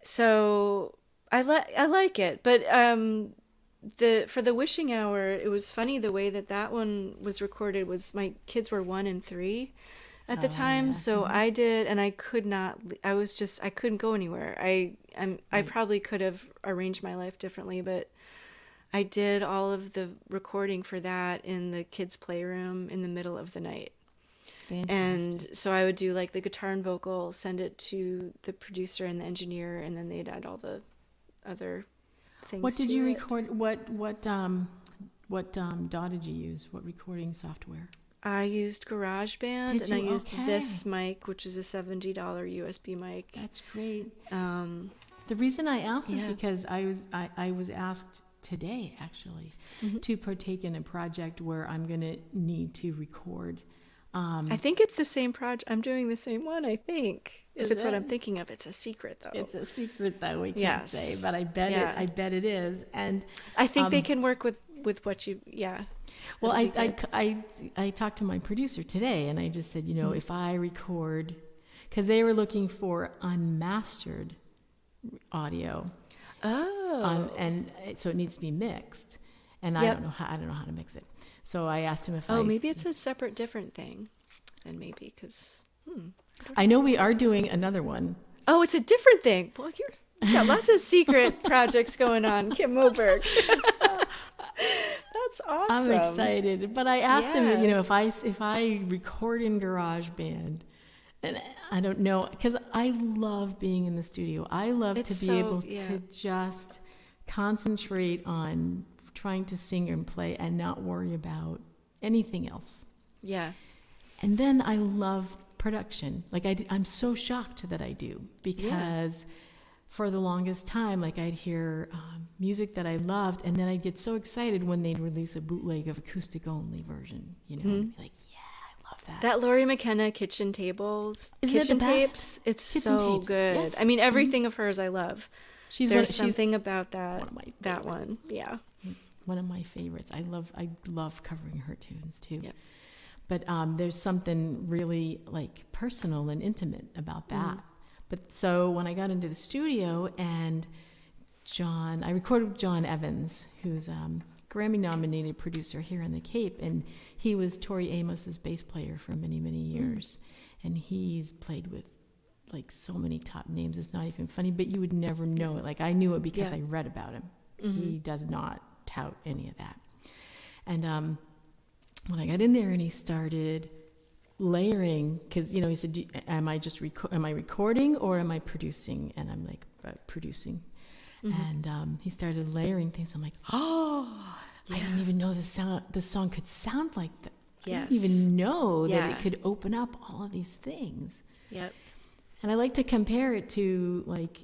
So I like it, but for the wishing hour, it was funny the way that one was recorded was my kids were 1 and 3 at the time, so I did, and I could not. I couldn't go anywhere. I probably could have arranged my life differently, but I did all of the recording for that in the kids' playroom in the middle of the night. Fantastic. And so I would do like the guitar and vocal, send it to the producer and the engineer, and then they'd add all the other things. What did to you it. record? What DAW did you use? What recording software? I used GarageBand, Did and I you? used Okay. this mic, which is a $70 USB mic. That's great. The reason I asked is Yeah. because I was asked today actually to partake in a project where I'm going to need to record. I think it's the same project. I'm doing the same one, I think. If Is it's what it? I'm thinking of. It's a secret, though. It's a secret that we can't Yes. say, but I bet Yeah. I bet it is. And I think they can work with what you, well, That'd be good. I talked to my producer today, and I just said, you know, if I record, because they were looking for unmastered audio, and so it needs to be mixed, and I Yep. don't know how to mix it. So I asked him if maybe it's a separate, different thing. Then maybe, because... I know we are doing another one. Oh, it's a different thing. Well, you got lots of secret projects going on, Kim Moberg. That's awesome. I'm excited, but I asked him, Yeah. you know, if I record in GarageBand, and I don't know, because I love being in the studio. I love It's to be so- able yeah. to just concentrate on trying to sing and play and not worry about anything else. Yeah. And then I love production. Like I'm so shocked that I do, because for the longest time, like I'd hear music that I loved, and then I'd get so excited when they'd release a bootleg of acoustic only version, you know, and be like, yeah, I love that. That Lori McKenna kitchen tables, Isn't it kitchen the best? tapes, it's Kitchen so tapes, good. yes. I mean, everything of hers I love. she's There's something about one of my that one. Yeah. one of my favorites. I love covering her tunes too. Yep. But there's something really like personal and intimate about that. But so when I got into the studio, and I recorded with John Evans, who's Grammy-nominated producer here in the Cape, and he was Tori Amos's bass player for many, many years, and he's played with like so many top names. It's not even funny, but you would never know it. Like I knew it because I read about him. He does not tout any of that. And when I got in there and he started layering, because, you know, he said, am I recording or am I producing? And I'm like, producing. And he started layering things. I'm like, I didn't even know the song could sound like that. I didn't even know that it could open up all of these things. Yep. And I like to compare it to like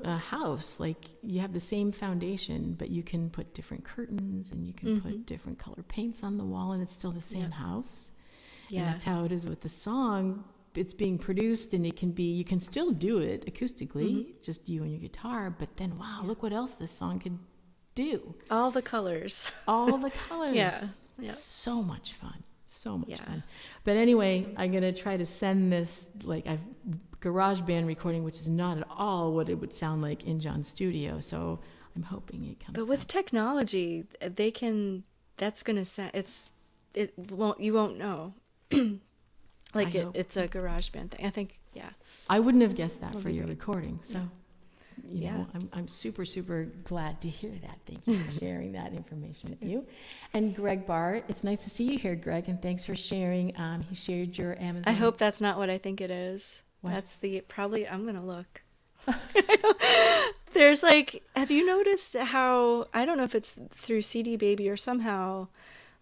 a house. Like you have the same foundation, but you can put different curtains and you can put different color paints on the wall, and it's still the same house. Yeah. And that's how it is with the song. It's being produced, and you can still do it acoustically, just you and your guitar. But then, wow, look what else this song could do. All the colors. All the colors. Yeah. So much fun. So much fun. But anyway, awesome. I'm going to try to send this, like I've GarageBand recording, which is not at all what it would sound like in John's studio. So I'm hoping it comes But with out. technology, that's going to sound, you won't know. Like it's a GarageBand thing. I think, I wouldn't have guessed that That'll for be your great. recording. So, you know, I'm super, super glad to hear that. Thank you for sharing that information with you. And Greg Barr, it's nice to see you here, Greg, and thanks for sharing. He shared your Amazon. I hope that's not what I think it is. What? That's I'm going to look. There's like, have you noticed how, I don't know if it's through CD Baby or somehow,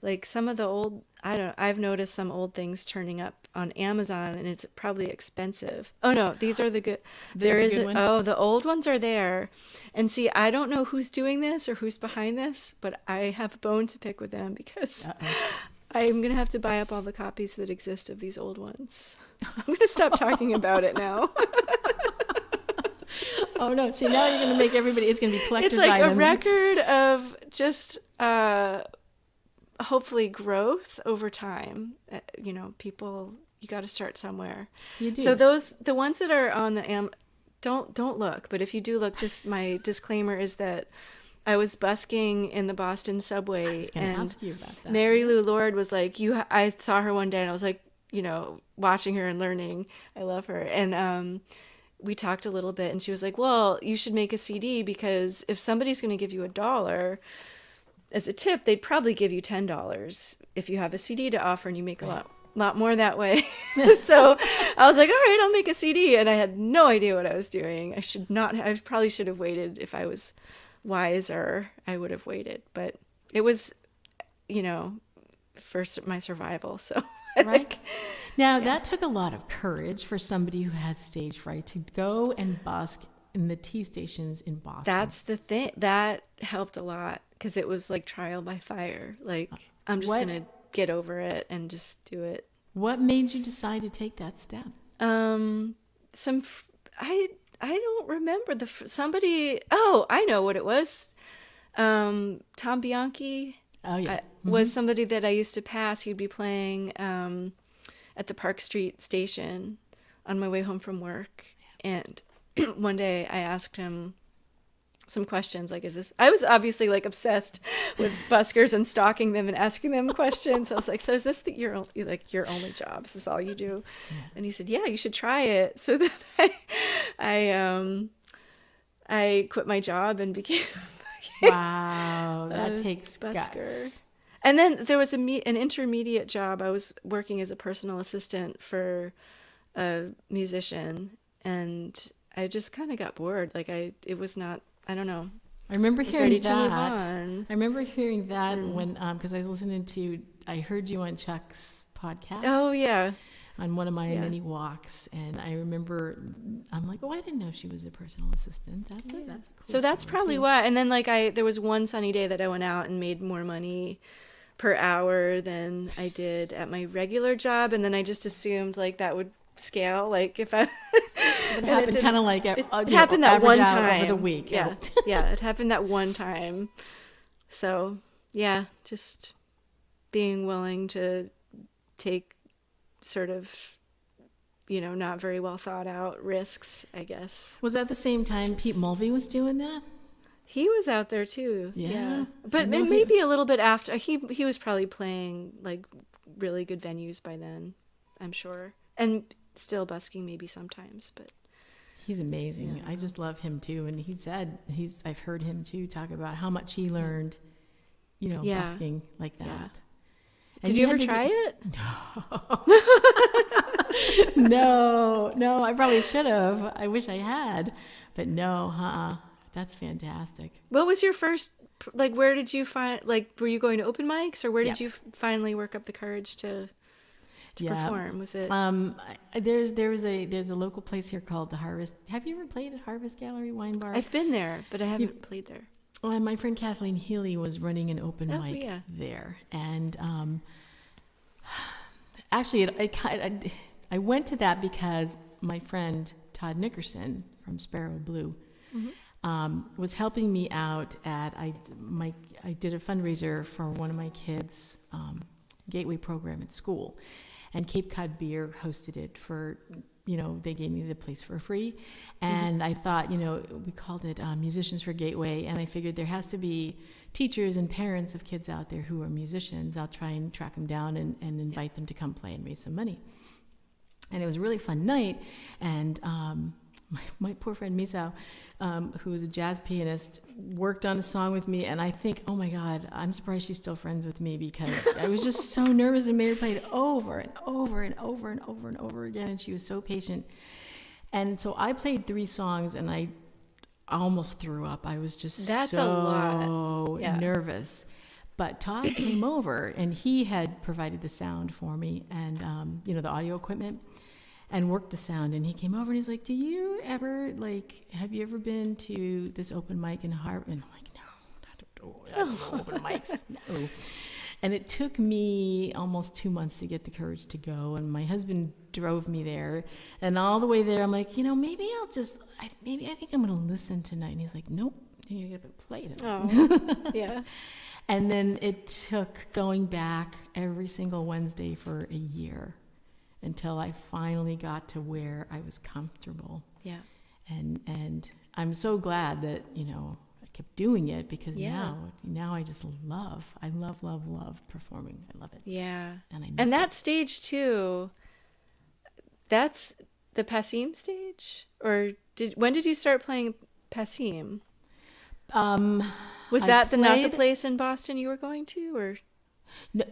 like some of the old, I've noticed some old things turning up on Amazon, and it's probably expensive. Oh no, these are the good. There That's a is good one. oh, the old ones are there. And see, I don't know who's doing this or who's behind this, but I have a bone to pick with them because Uh-oh. I'm going to have to buy up all the copies that exist of these old ones. I'm going to stop talking about it now. Oh no! See, now you're going to make everybody. It's going to be collector's It's like items. a record of just hopefully growth over time. People, you got to start somewhere. You do. So the ones that are on the don't look, but if you do look, just my disclaimer is that I was busking in the Boston subway, I was going to and ask you about that. Mary Lou Lord was like, I saw her one day, and I was like, watching her and learning. I love her. And we talked a little bit, and she was like, well, you should make a CD, because if somebody's going to give you $1 as a tip, they'd probably give you $10 if you have a CD to offer and you make a lot more that way. So I was like, all right, I'll make a CD. And I had no idea what I was doing. I probably should have waited. If I was wiser, I would have waited. But it was, first my survival. So Right. Now, that took a lot of courage for somebody who had stage fright to go and busk in the T stations in Boston. That's the thing. That helped a lot, because it was like trial by fire. Like, I'm just going to get over it and just do it. What made you decide to take that step? I don't remember somebody. Oh, I know what it was. Tom Bianchi. Oh, yeah. Was somebody that I used to pass. He'd be playing at the Park Street station on my way home from work. And one day I asked him some questions, like, I was obviously like obsessed with buskers and stalking them and asking them questions. I was like, so is this your only job? Is this all you do? Yeah. And he said, yeah, you should try it. So then I quit my job and became wow, that takes busker. Guts. And then there was an intermediate job. I was working as a personal assistant for a musician, and I just kind of got bored. Like, it was not, I don't know. I remember hearing that. To move on. I remember hearing that when, because I was listening I heard you on Chuck's podcast. Oh, yeah. On one of my many walks, and I remember, I'm like, oh, I didn't know she was a personal assistant. That's a cool. So that's probably too. why. And then there was one sunny day that I went out and made more money per hour than I did at my regular job, and then I just assumed like that would scale. Like if I it happened kind of like it happened that one time over the week. Yeah, yeah, it happened that one time. So yeah, just being willing to take sort of, not very well thought out risks, I guess. Was that the same time Pete Mulvey was doing that? He was out there too. Yeah. But maybe a little bit after. He was probably playing like really good venues by then, I'm sure. And still busking maybe sometimes, but he's amazing. Yeah. I just love him too. And he said I've heard him too talk about how much he learned, busking like that. Yeah. Did you ever try it? No. No, I probably should have. I wish I had, but no, That's fantastic. What was your first, where did you find, were you going to open mics, or where did you finally work up the courage to perform? Was it? There's a local place here called the Harvest. Have you ever played at Harvest Gallery Wine Bar? I've been there, but I haven't played there. Well, my friend Kathleen Healy was running an open mic there, and actually, I went to that because my friend Todd Nickerson from Sparrow Blue was helping me out at I did a fundraiser for one of my kids' gateway program at school, and Cape Cod Beer hosted it for. They gave me the place for free. And I thought, we called it Musicians for Gateway. And I figured there has to be teachers and parents of kids out there who are musicians. I'll try and track them down and invite them to come play and raise some money. And it was a really fun night. And my poor friend Misao, who was a jazz pianist, worked on a song with me. And I think, oh my God, I'm surprised she's still friends with me, because I was just so nervous and made her play it over and over and over and over and over again. And she was so patient. And so I played 3 songs, and I almost threw up. I was just a lot. nervous. But Todd came over, and he had provided the sound for me and, the audio equipment and worked the sound. And he came over and he's like, have you ever been to this open mic in Harvard? And I'm like, no, I don't know open mics. No. And it took me almost 2 months to get the courage to go. And my husband drove me there. And all the way there, I'm like, maybe I think I'm going to listen tonight. And he's like, nope, you're going to play tonight. Oh, yeah. And then it took going back every single Wednesday for a year until I finally got to where I was comfortable. Yeah. And I'm so glad that, I kept doing it because now I just love performing. I love it. Yeah. And I miss and that it. stage too, that's the Passim stage? Or when did you start playing Passim? Was that not the place in Boston you were going to, or? No,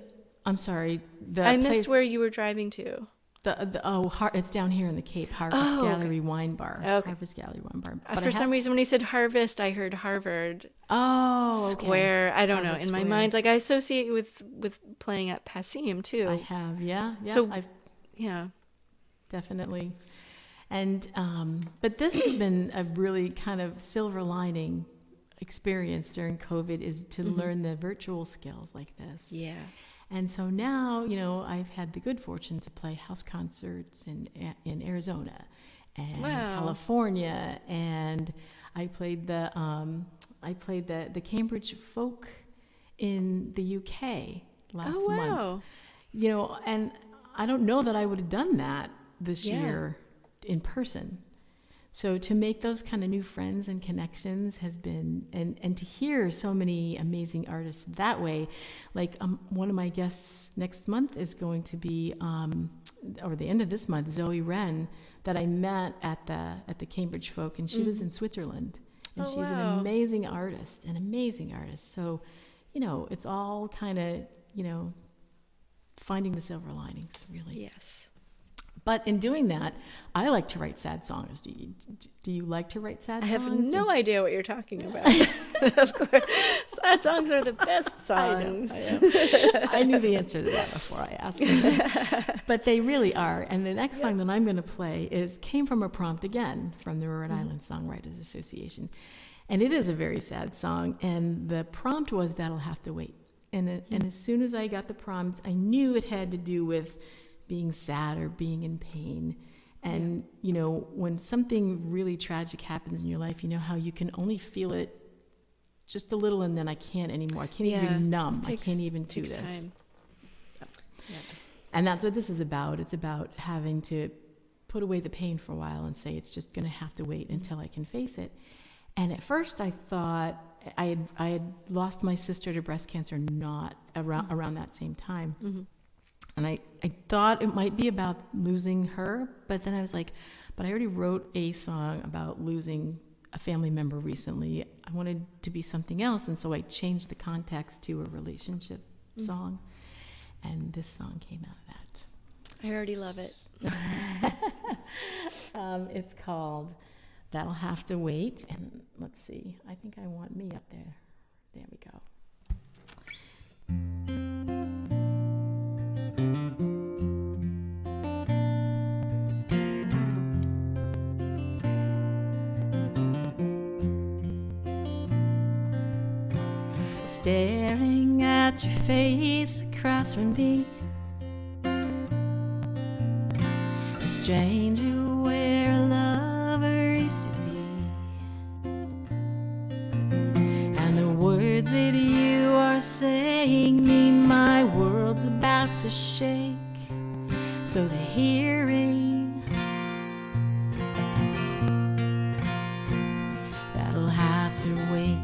I'm sorry. I missed where you were driving to. It's down here in the Cape, Harvest Gallery Wine Bar. Okay. Harvest Gallery Wine Bar. But for some reason, when you said Harvest, I heard Harvard. Oh, Square. Okay. I don't know. Harvard In Square. my mind, like I associate with playing at Passim too. I have, yeah. So I've definitely. And but this has been a really kind of silver lining experience during COVID, is to learn the virtual skills like this. Yeah. And so now, I've had the good fortune to play house concerts in Arizona and California, and I played the Cambridge Folk in the UK last month. And I don't know that I would have done that this year in person. So to make those kind of new friends and connections has been, and to hear so many amazing artists that way, like one of my guests next month is going to be, or the end of this month, Zoe Wren, that I met at the Cambridge Folk, and she was in Switzerland, and she's an amazing artist. So, it's all kind of, finding the silver linings, really. Yes. But in doing that, I like to write sad songs. Do you like to write sad songs? I have no idea what you're talking about. Of course. Sad songs are the best songs. I know. I knew the answer to that before I asked you. But they really are. And the next song that I'm going to play came from a prompt again from the Rhode Island Songwriters Association. And it is a very sad song. And the prompt was "That'll Have to Wait." And as soon as I got the prompt, I knew it had to do with being sad or being in pain. And, when something really tragic happens in your life, how you can only feel it just a little and then I can't anymore. I can't even numb. I can't even do this. Time. Yeah. And that's what this is about. It's about having to put away the pain for a while and say it's just going to have to wait until I can face it. And at first I thought I had lost my sister to breast cancer not around that same time. Mm-hmm. And I thought it might be about losing her, but then I was like, but I already wrote a song about losing a family member recently. I wanted to be something else, and so I changed the context to a relationship song, and this song came out of that. I already love it. It's called "That'll Have to Wait," and let's see, I think I want me up there. There we go. Staring at your face across from me, a stranger where a lover used to be, and the words that you are saying mean my world's about to shake, so the hearing that'll have to wait.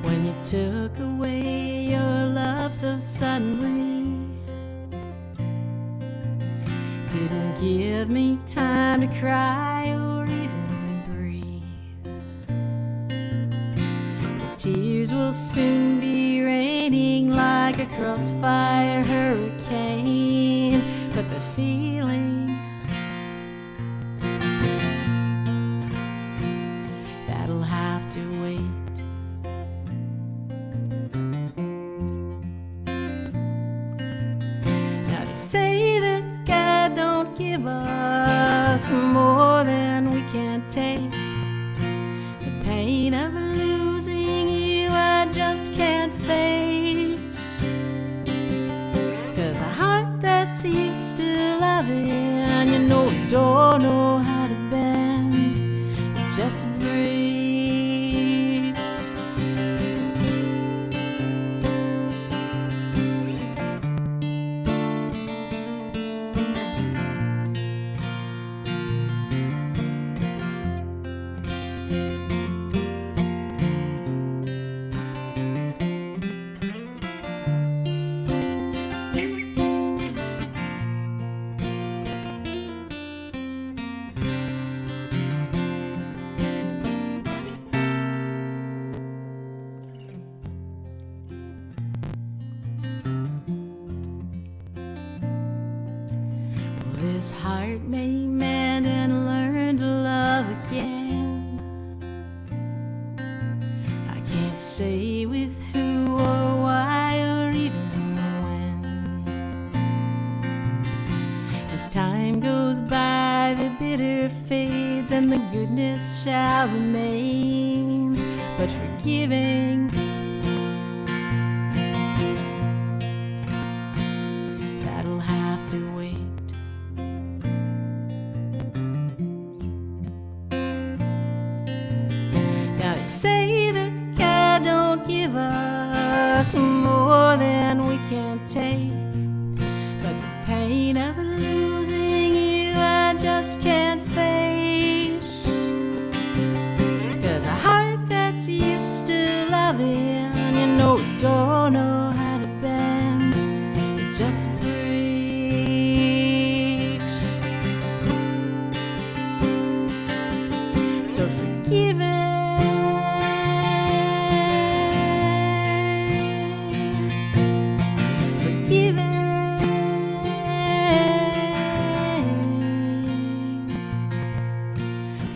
When you took away your love so suddenly, didn't give me time to cry or even breathe. The tears will soon be raining like a crossfire hurricane, but the feeling give us more than we can't take. The pain of losing you I just can't face. 'Cause a heart that's used to loving, you know, don't know how to bend. It just breaks. This heart may mend and learn to love again. I can't say with who or why or even when. As time goes by, the bitter fades and the goodness shall remain. But forgiving, that'll have to wait. Say that God don't give us more than we can take, but the pain of losing you I just can't face. 'Cause a heart that's used to loving, you know, don't know how to bend. It just breaks. So forgive it.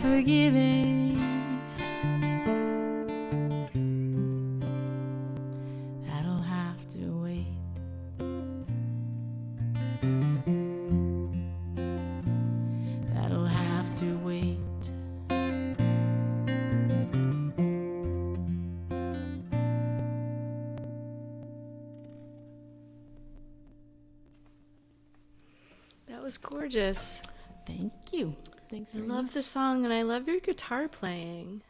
Forgiving, that'll have to wait. That'll have to wait. That was gorgeous. Thank you. Thanks I very love much. the song, and I love your guitar playing.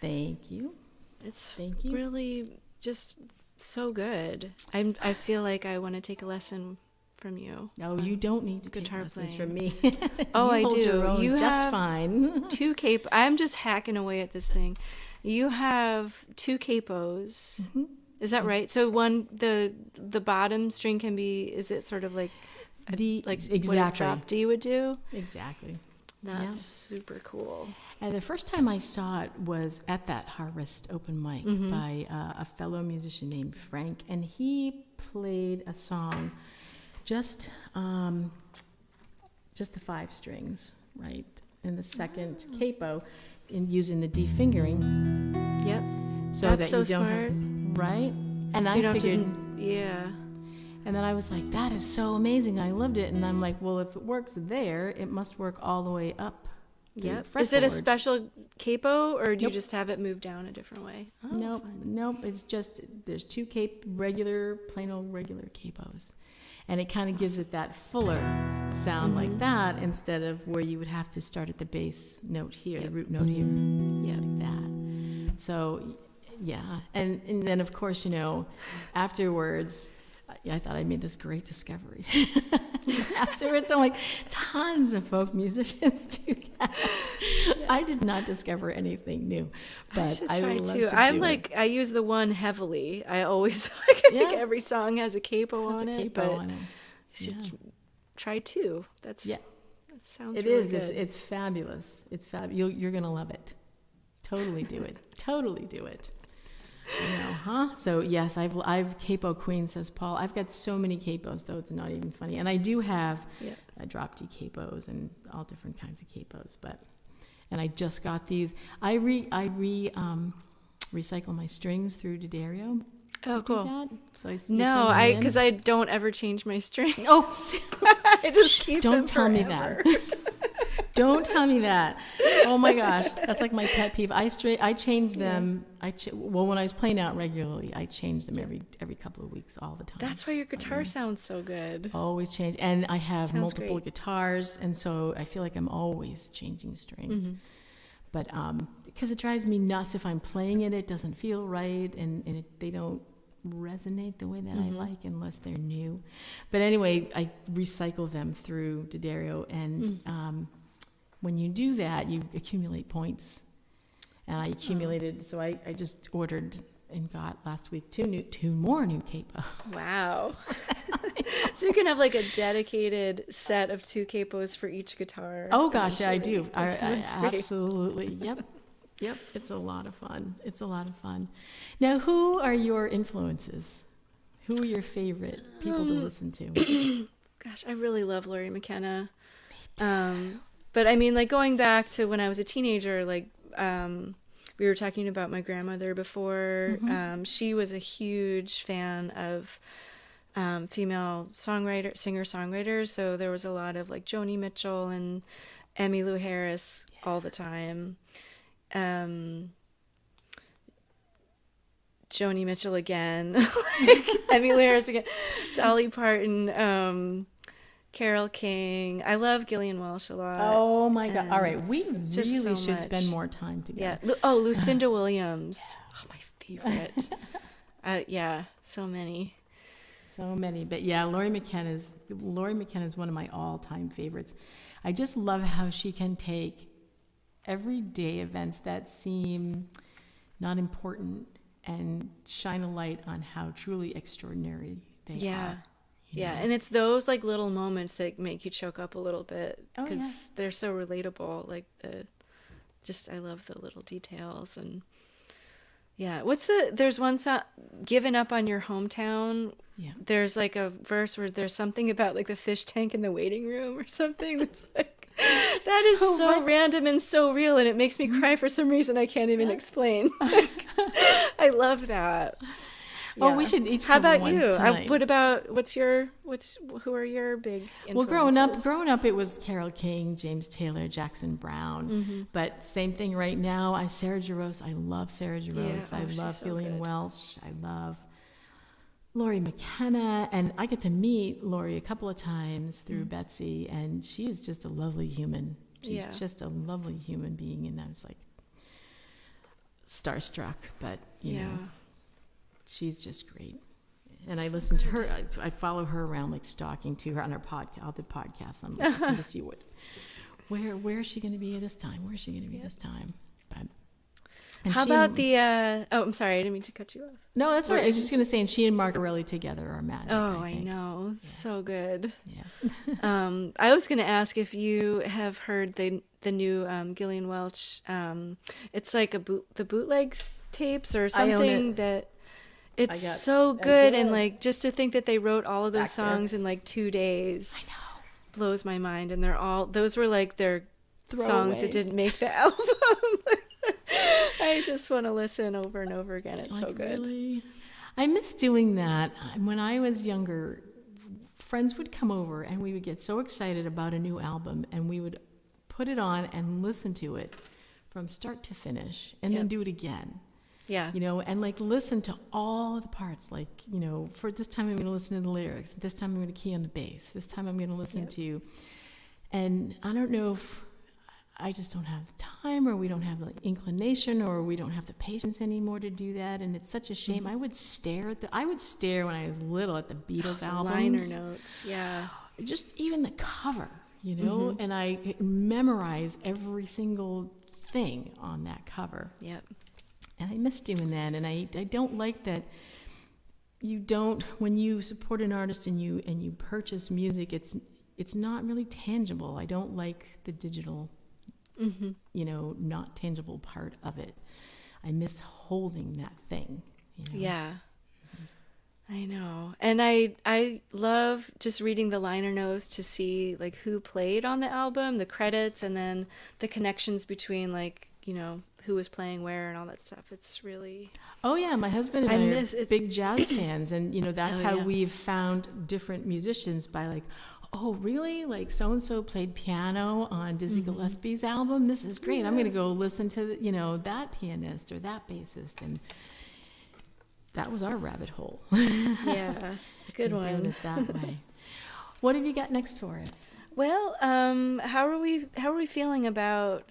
Thank you. It's Thank you. really just so good. I feel like I want to take a lesson from you. No, you don't need to take Guitar lessons playing. from me. Oh, You I hold do. Your own You just have fine. Two capo. I'm just hacking away at this thing. You have two capos. Mhm. Is that right? So one, the bottom string can be. Is it sort of like what a Exactly. drop D would do? Exactly. That's super cool. And the first time I saw it was at that Harvest open mic by a fellow musician named Frank, and he played a song, just the 5 strings, right, and the second capo, in using the D fingering, Yep. so That's that you so don't smart. have, right. And So I you don't have to- figured. yeah. And then I was like, that is so amazing. I loved it. And I'm like, well, if it works there, it must work all the way up. the Yep. Is it a fretboard. special capo, or do you Nope. just have it moved down a different way? Oh, Nope, fun. nope. It's just, there's 2 regular, plain old regular capos. And it kind of gives it that fuller sound like that, instead of where you would have to start at the bass note here, the root note here, like that. So, yeah. And then, of course, afterwards, I thought I made this great discovery. Afterwards, I'm like, tons of folk musicians do that. I did not discover anything new, but should I try love too. to I'm do like, it. I use the one heavily. I always I think Yeah. every song has a capo Has on a it, capo but on it. I should Yeah. try 2. That sounds It really is. good. It's fabulous. It's You're gonna love it. Totally do it. Totally do it. So yes, I've capo queen, says Paul. I've got so many capos, though it's not even funny. And I do have drop D capos and all different kinds of capos. And I just got these. I recycle my strings through D'Addario. Oh, Do you cool. do that? So you No, send them in? because I don't ever change my strings. Oh, I just keep them don't tell me forever. that. Don't tell me that. Oh my gosh, that's like my pet peeve. I change them. Well, when I was playing out regularly, I change them every couple of weeks, all the time. That's why your guitar sounds so good. Always change, and I have Sounds multiple great. guitars, and so I feel like I'm always changing strings. Mm-hmm. But because it drives me nuts if I'm playing it, it doesn't feel right, and they don't resonate the way that I like unless they're new. But anyway, I recycle them through D'Addario, and when you do that, you accumulate points. And I accumulated, so I just ordered and got last week two more new capo. Wow. So you can have like a dedicated set of 2 capos for each guitar. Oh gosh, yeah, I eventually. do. I That's great. absolutely. Yep. It's a lot of fun. Now, who are your influences? Who are your favorite people to listen to? Gosh, I really love Laurie McKenna. But I mean, like going back to when I was a teenager, like we were talking about my grandmother before. She was a huge fan of female singer-songwriters. So there was a lot of like Joni Mitchell and Emmylou Harris all the time. Joni Mitchell again, like Emmylou Harris again, Dolly Parton, Carole King. I love Gillian Welch a lot. Oh my God! All right, And we just really so should much. spend more time together. Yeah. Lucinda Williams. Oh, my favorite. Yeah, so many. So many, but yeah, Laurie McKenna is one of my all-time favorites. I just love how she can take everyday events that seem not important and shine a light on how truly extraordinary they are. Yeah, and it's those like little moments that make you choke up a little bit because they're so relatable. Like I love the little details. And yeah, there's one song, "Giving Up on Your Hometown." Yeah. There's like a verse where there's something about like the fish tank in the waiting room or something. That's like, that is so random and so real, and it makes me cry for some reason I can't even explain. Like, I love that. Oh, we should each. How cover about one you? tonight. Who are your big influences? Well, growing up, it was Carole King, James Taylor, Jackson Brown. But same thing right now. Sarah Jarosz. I love Sarah Jarosz. Yeah, I she's love so Gillian good. Welch. I love Laurie McKenna, and I get to meet Laurie a couple of times through Betsy, and she is just a lovely human. She's just a lovely human being, and I was like starstruck. But you know, she's just great. And I listen to her. I follow her around, like stalking to her on her podcast, all the podcasts. I'm looking to see where is she going to be this time? Where is she going to be this time? But How about the? I'm sorry, I didn't mean to cut you off. No, that's right. I was just going to say, and she and Margarelli together are magic. Oh, I think. know, so good. Yeah. I was going to ask if you have heard the new Gillian Welch. It's like the bootlegs tapes or I own something it. that. It's got- so I good, did. and like just to think that they wrote all of those back there. songs in like 2 days I know. blows my mind. And those were like their songs that Throwaways. didn't make the album. I just want to listen over and over again. It's so Like, good. really? I miss doing that. When I was younger, friends would come over and we would get so excited about a new album, and we would put it on and listen to it from start to finish, and then do it again. Yeah. You know, and like listen to all the parts. Like, you know, for this time I'm going to listen to the lyrics. This time I'm going to key on the bass. This time I'm going to listen to, and I don't know if I just don't have time, or we don't have the inclination, or we don't have the patience anymore to do that. And it's such a shame. I would stare when I was little at the Beatles albums. Liner notes. Yeah. Just even the cover, you know, and I memorize every single thing on that cover. Yep. And I miss doing that, and I don't like that when you support an artist and you purchase music, it's not really tangible. I don't like the digital, you know, not tangible part of it. I miss holding that thing. You know? Yeah. I know. And I love just reading the liner notes to see like who played on the album, the credits, and then the connections between like, you know, who was playing where and all that stuff. It's really Oh yeah, my husband and I I miss- are it's- big jazz fans, and that's Oh, how yeah. we've found different musicians by like, oh really, like so and so played piano on Dizzy Gillespie's album. This is great. I'm going to go listen to that pianist or that bassist, and that was our rabbit hole. yeah, good in doing one. it that way. What have you got next for us? Well, how are we feeling about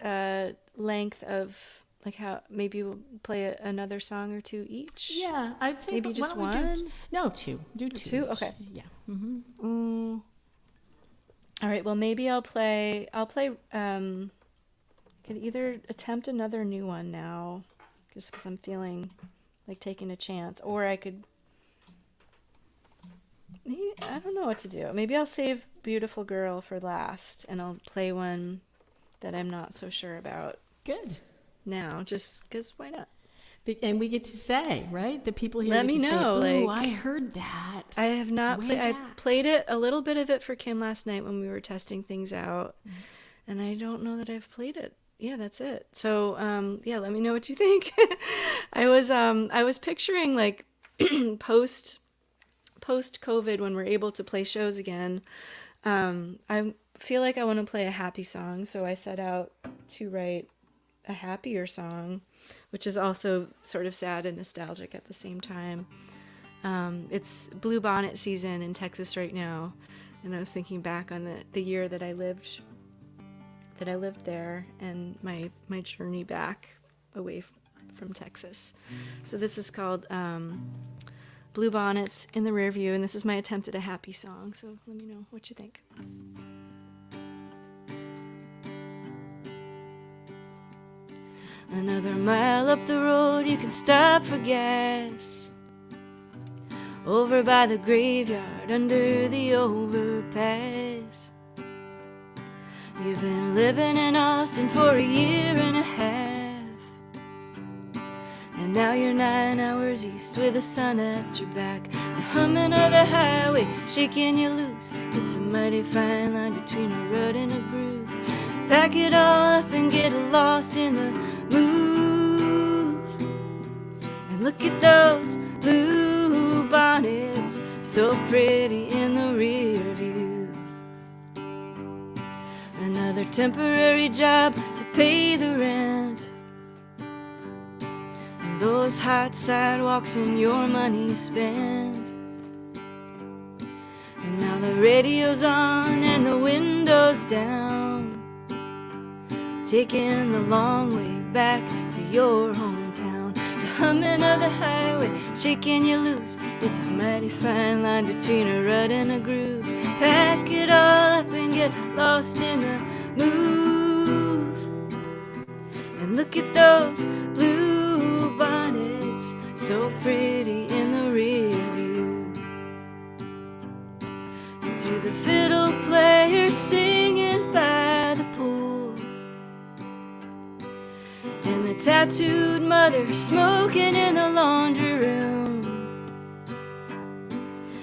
length of like how maybe we'll play another song or two each? Yeah, I'd say Maybe why just don't we do- one? no, two. Do two. Two? each. Okay. Yeah. All right. Well, maybe I'll play. Could either attempt another new one now, just because I'm feeling like taking a chance, or I could. I don't know what to do. Maybe I'll save "Beautiful Girl" for last, and I'll play one that I'm not so sure about Good. now, just because why not? And we get to say, right? The people here Let get me to know, say, "Ooh, like- I heard that." I have not Way played. I back. played it a little bit of it for Kim last night when we were testing things out, and I don't know that I've played it. Yeah, that's it. So, yeah, let me know what you think. I was picturing like post COVID when we're able to play shows again. I feel like I want to play a happy song, so I set out to write a happier song, which is also sort of sad and nostalgic at the same time. It's bluebonnet season in Texas right now, and I was thinking back on the year that I lived there and my journey back away from Texas. So this is called Bluebonnets in the Rear View, and this is my attempt at a happy song. So let me know what you think. Another mile up the road, you can stop for gas. Over by the graveyard, under the overpass. You've been living in Austin for a year and a half, and now you're 9 hours east with the sun at your back. The humming of the highway shaking you loose. It's a mighty fine line between a rut and a groove. Pack it all up and get lost in the move. And look at those blue bonnets, so pretty in the rear view. Another temporary job to pay the rent, and those hot sidewalks and your money spent. And now the radio's on and the window's down, taking the long way back to your hometown. The humming of the highway shaking you loose. It's a mighty fine line between a rut and a groove. Pack it all up and get lost in the move. And look at those blue bonnets, so pretty in the rear view. And to the fiddle player singing by the pool, and the tattooed mother smoking in the laundry room,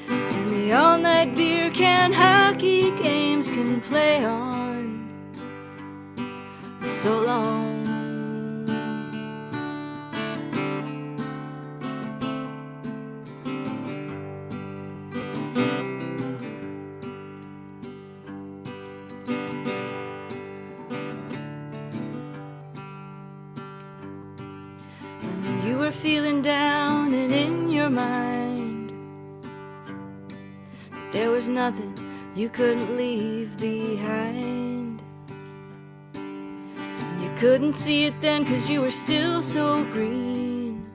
and the all-night beer can hockey games can play on so long. When you were feeling down and in your mind, there was nothing you couldn't leave behind. You couldn't see it then 'cause you were still so green,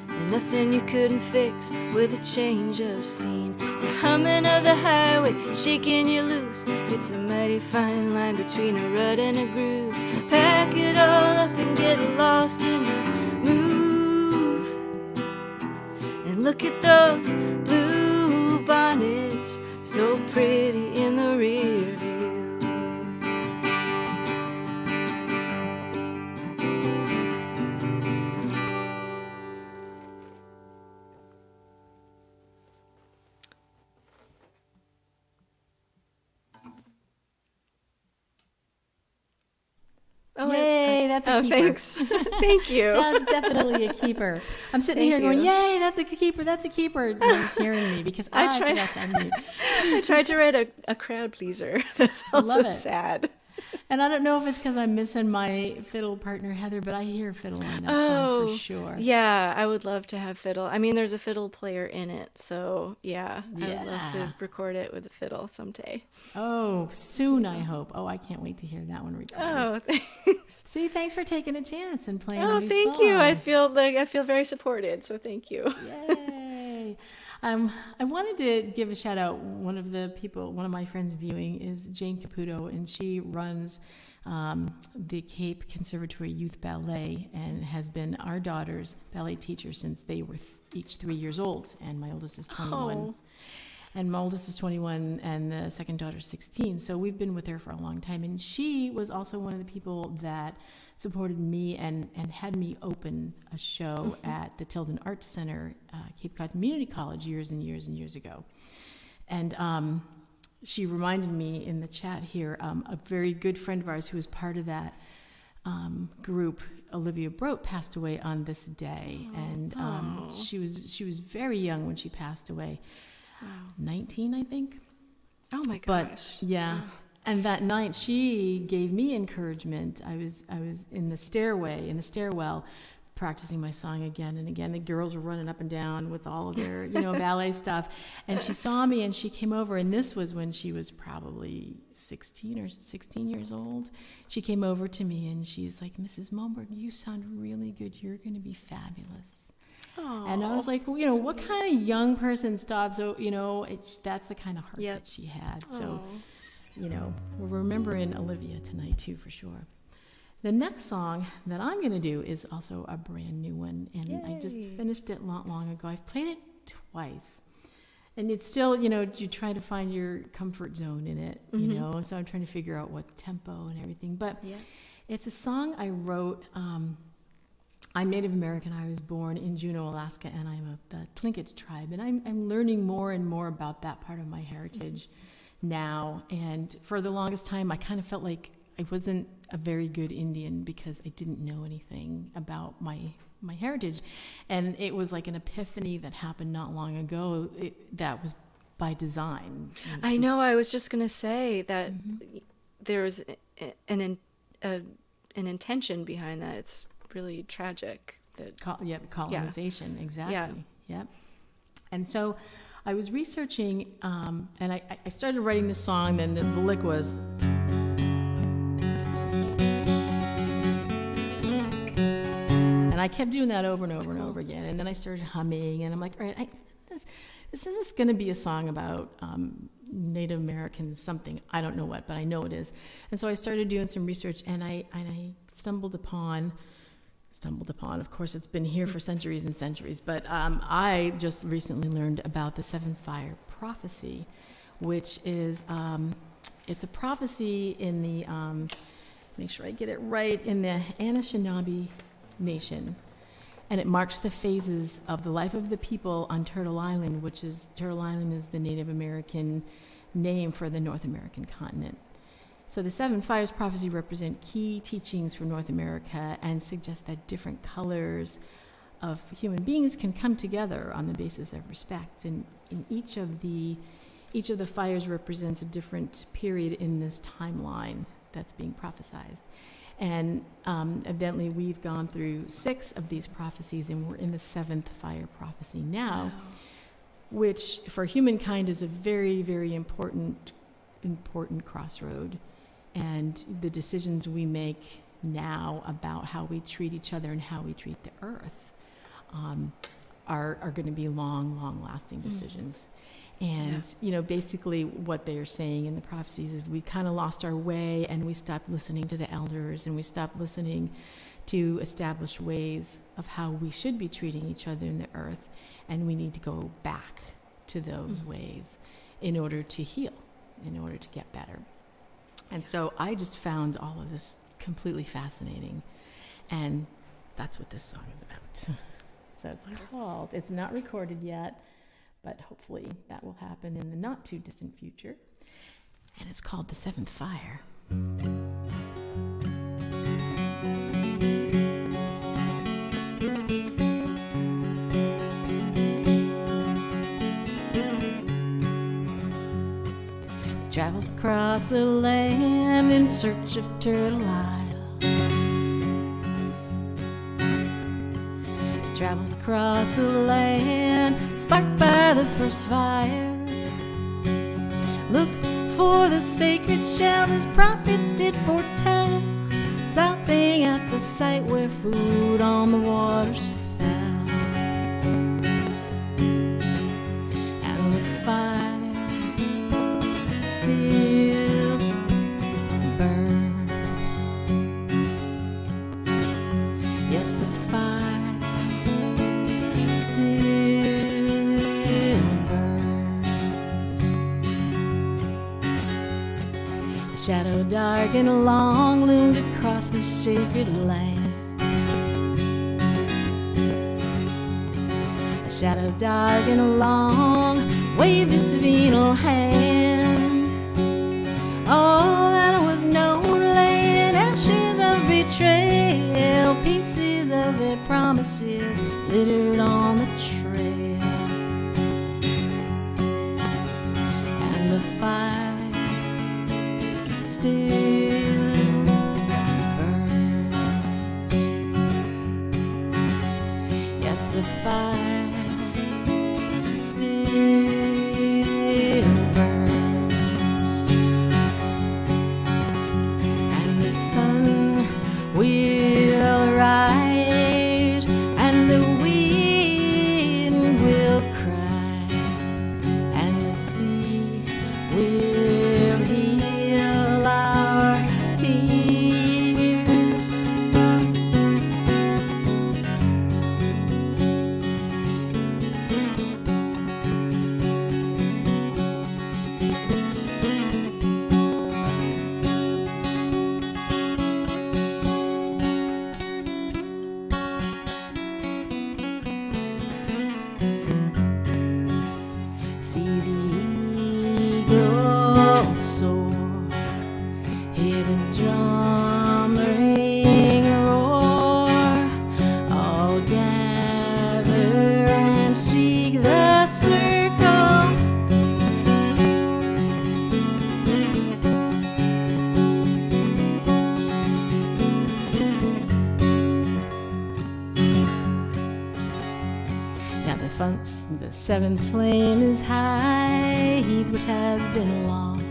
and nothing you couldn't fix with a change of scene. The humming of the highway shaking you loose. It's a mighty fine line between a rut and a groove. Pack it all up and get lost in the move. And look at those blue bonnets, so pretty in the rear view. Oh, Yay, that's a Oh, keeper. thanks. Thank you. That's definitely a keeper. I'm sitting Thank here going, you. yay, that's a keeper, that's a keeper. No one's hearing me because I forgot to unmute. I tried to write a crowd pleaser. That's Love also it. sad. And I don't know if it's because I'm missing my fiddle partner, Heather, but I hear fiddle on that song for sure. Yeah, I would love to have fiddle. I mean, there's a fiddle player in it, so yeah, I would love Yeah. to record it with a fiddle someday. Oh, soon, I hope. Oh, I can't wait to hear that one recorded. Oh, thanks. See, thanks for taking a chance and playing a Oh, new thank song. you. I feel very supported, so thank you. Yay. I wanted to give a shout out. One of my friends viewing is Jane Caputo, and she runs the Cape Conservatory Youth Ballet and has been our daughter's ballet teacher since they were each 3 years old. And my oldest is 21. Oh. And my oldest is 21, and the second daughter's 16. So we've been with her for a long time. And she was also one of the people that supported me and had me open a show at the Tilden Arts Center, Cape Cod Community College, years and years and years ago. And she reminded me in the chat here, a very good friend of ours who was part of that group, Olivia Brote, passed away on this day. And she was very young when she passed away. Wow. 19, I think. Oh my gosh. But yeah. And that night she gave me encouragement. I was in the stairwell, practicing my song again and again. The girls were running up and down with all of their, ballet stuff. And she saw me and she came over, and this was when she was probably 16 or 16 years old. She came over to me and she was like, "Mrs. Moberg, you sound really good. You're going to be fabulous." Oh, And I was like, well, what kind of young person stops? So, that's the kind of heart that she had. So, we're remembering Olivia tonight too, for sure. The next song that I'm going to do is also a brand new one. And I just finished it not long ago. I've played it twice. And it's still, you try to find your comfort zone in it, So I'm trying to figure out what tempo and everything. But it's a song I wrote. I'm Native American. I was born in Juneau, Alaska, and I'm of the Tlingit tribe. And I'm learning more and more about that part of my heritage now. And for the longest time, I kind of felt like I wasn't a very good Indian because I didn't know anything about my heritage. And it was like an epiphany that happened not long ago that was by design. I know. I was just going to say that there's an intention behind that. It's really tragic that the colonization, exactly. Yep. And so I was researching, and I started writing this song, then the lick was, and I kept doing that over and over and over again, and then I started humming, and I'm like, all right, this is going to be a song about Native American something. I don't know what, but I know it is. And so I started doing some research, and I stumbled upon, of course, it's been here for centuries and centuries, but I just recently learned about the Seven Fire Prophecy, which is, it's a prophecy in the, make sure I get it right, in the Anishinaabe Nation. And it marks the phases of the life of the people on Turtle Island, Turtle Island is the Native American name for the North American continent. So the Seven Fires Prophecy represent key teachings for North America and suggest that different colors of human beings can come together on the basis of respect. And in each of the fires represents a different period in this timeline that's being prophesized. And evidently we've gone through 6 of these prophecies, and we're in the 7th fire prophecy now, which for humankind is a very, very important crossroad. And the decisions we make now about how we treat each other and how we treat the earth are going to be long-lasting decisions. And, basically what they're saying in the prophecies is we kind of lost our way, and we stopped listening to the elders, and we stopped listening to established ways of how we should be treating each other in the earth. And we need to go back to those ways in order to heal, in order to get better. And so I just found all of this completely fascinating. And that's what this song is about. So it's not recorded yet, but hopefully that will happen in the not too distant future. And it's called The Seventh Fire. across the land in search of Turtle Isle. He traveled across the land, sparked by the first fire. Look for the sacred shells as prophets did foretell, stopping at the site where food on the waters fell. And the fire still burns. Yes, the fire still burns. A shadow dark and long loomed across the sacred land. A shadow dark and long waved its venal hand. All that was known lay in ashes of betrayal, pieces of their promises littered on the trail. And the fire still burns. Yes, the fire still burns. And the sun will rise, and the wind will cry, and the sea will heal our tears. See the eagle soar, hear the drum ring roar, all gather and seek the circle. Now the seventh flame is high, heed what has been lost.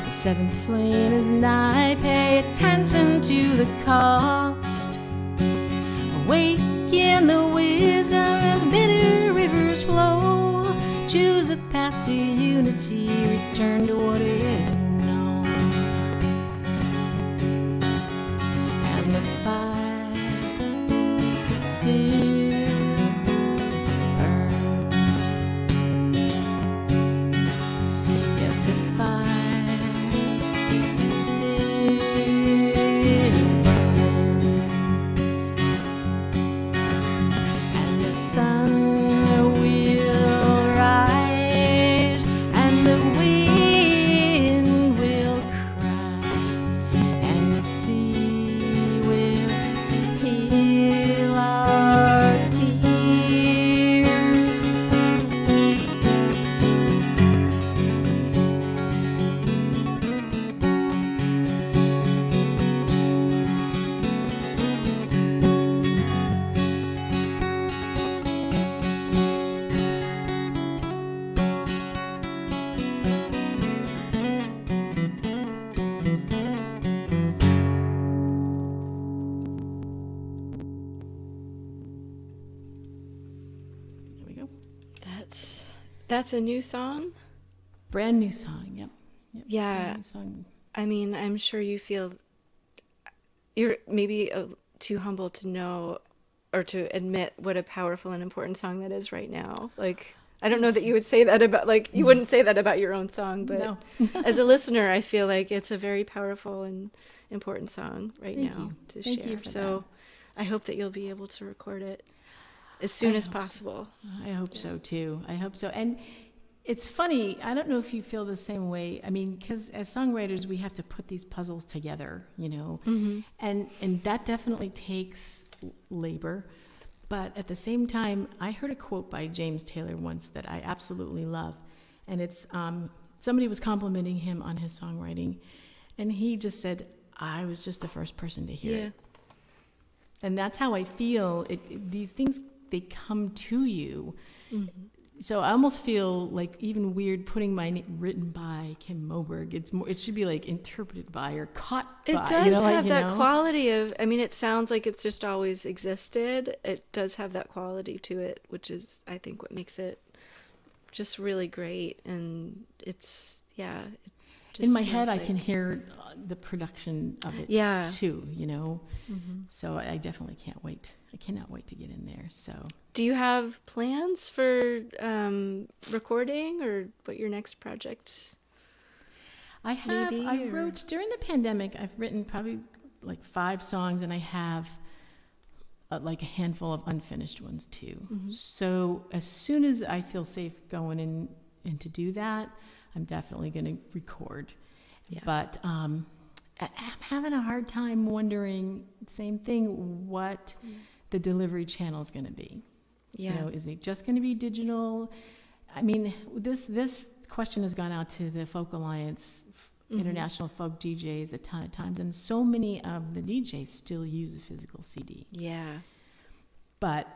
The seventh flame is nigh, pay attention to the cost. Awaken the wisdom as bitter rivers flow. Choose the path to unity, return to what is known. And the fire still burns. Yes, the fire still burns. And the sun will rise, and the wind will cry, and the sea will heal our tears. There we go. That's a new song. Brand new song. Yep. Yeah. Brand new song. I mean, I'm sure you feel you're maybe too humble to know or to admit what a powerful and important song that is right now. Like, I don't know that you would say that about, like, you wouldn't say that about your own song, but No. as a listener, I feel like it's a very powerful and important song right Thank now you. to Thank share. you for So I hope that you'll be able to record it as soon I as hope so. possible. I hope so too. I hope so. And it's funny, I don't know if you feel the same way. I mean, because as songwriters, we have to put these puzzles together, you know, and that definitely takes labor. But at the same time, I heard a quote by James Taylor once that I absolutely love. And it's somebody was complimenting him on his songwriting, and he just said, I was just the first person to hear it. And that's how I feel. These things, they come to you. So I almost feel like even weird putting my name written by Kim Moberg. It should be like interpreted by or caught by. It does have that quality of, I mean, it sounds like it's just always existed. It does have that quality to it, which is, I think, what makes it just really great. And it's, it just in my head, feels I can hear the production of it too, So I definitely can't wait. I cannot wait to get in there. So, do you have plans for recording or what your next project? I have. I wrote during the pandemic. I've written probably like 5 songs, and I have like a handful of unfinished ones too. So as soon as I feel safe going in to do that, I'm definitely going to record. But I'm having a hard time wondering, same thing, what the delivery channel is going to be. Is it just going to be digital? I mean, this question has gone out to the Folk Alliance, International Folk DJs a ton of times, and so many of the DJs still use a physical CD. But,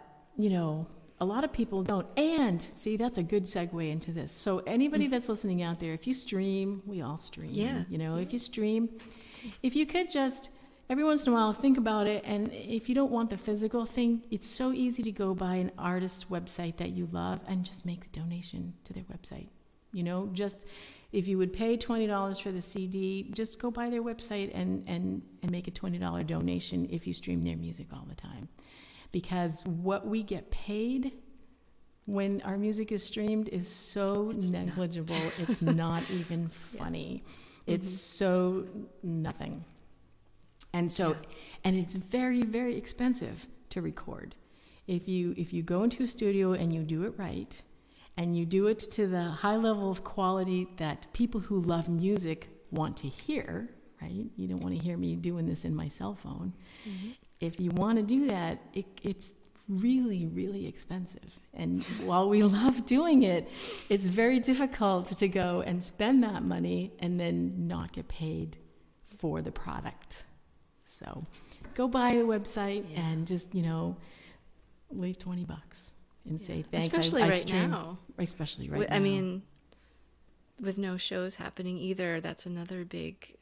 a lot of people don't. And see, that's a good segue into this. So anybody that's listening out there, if you stream, we all stream. If you stream, if you could just every once in a while think about it. And if you don't want the physical thing, it's so easy to go by an artist's website that you love and just make the donation to their website. Just if you would pay $20 for the CD, just go by their website and make a $20 donation if you stream their music all the time. Because what we get paid when our music is streamed is so negligible, it's not even funny. It's so nothing. And so, and it's very, very expensive to record. If you go into a studio and you do it right, and you do it to the high level of quality that people who love music want to hear, right? You don't want to hear me doing this in my cell phone. If you want to do that, it's really, really expensive. And while we love doing it, it's very difficult to go and spend that money and then not get paid for the product. So go by the website and just, leave $20 and say thanks. Especially right now. Especially right now. I mean, with no shows happening either, that's another big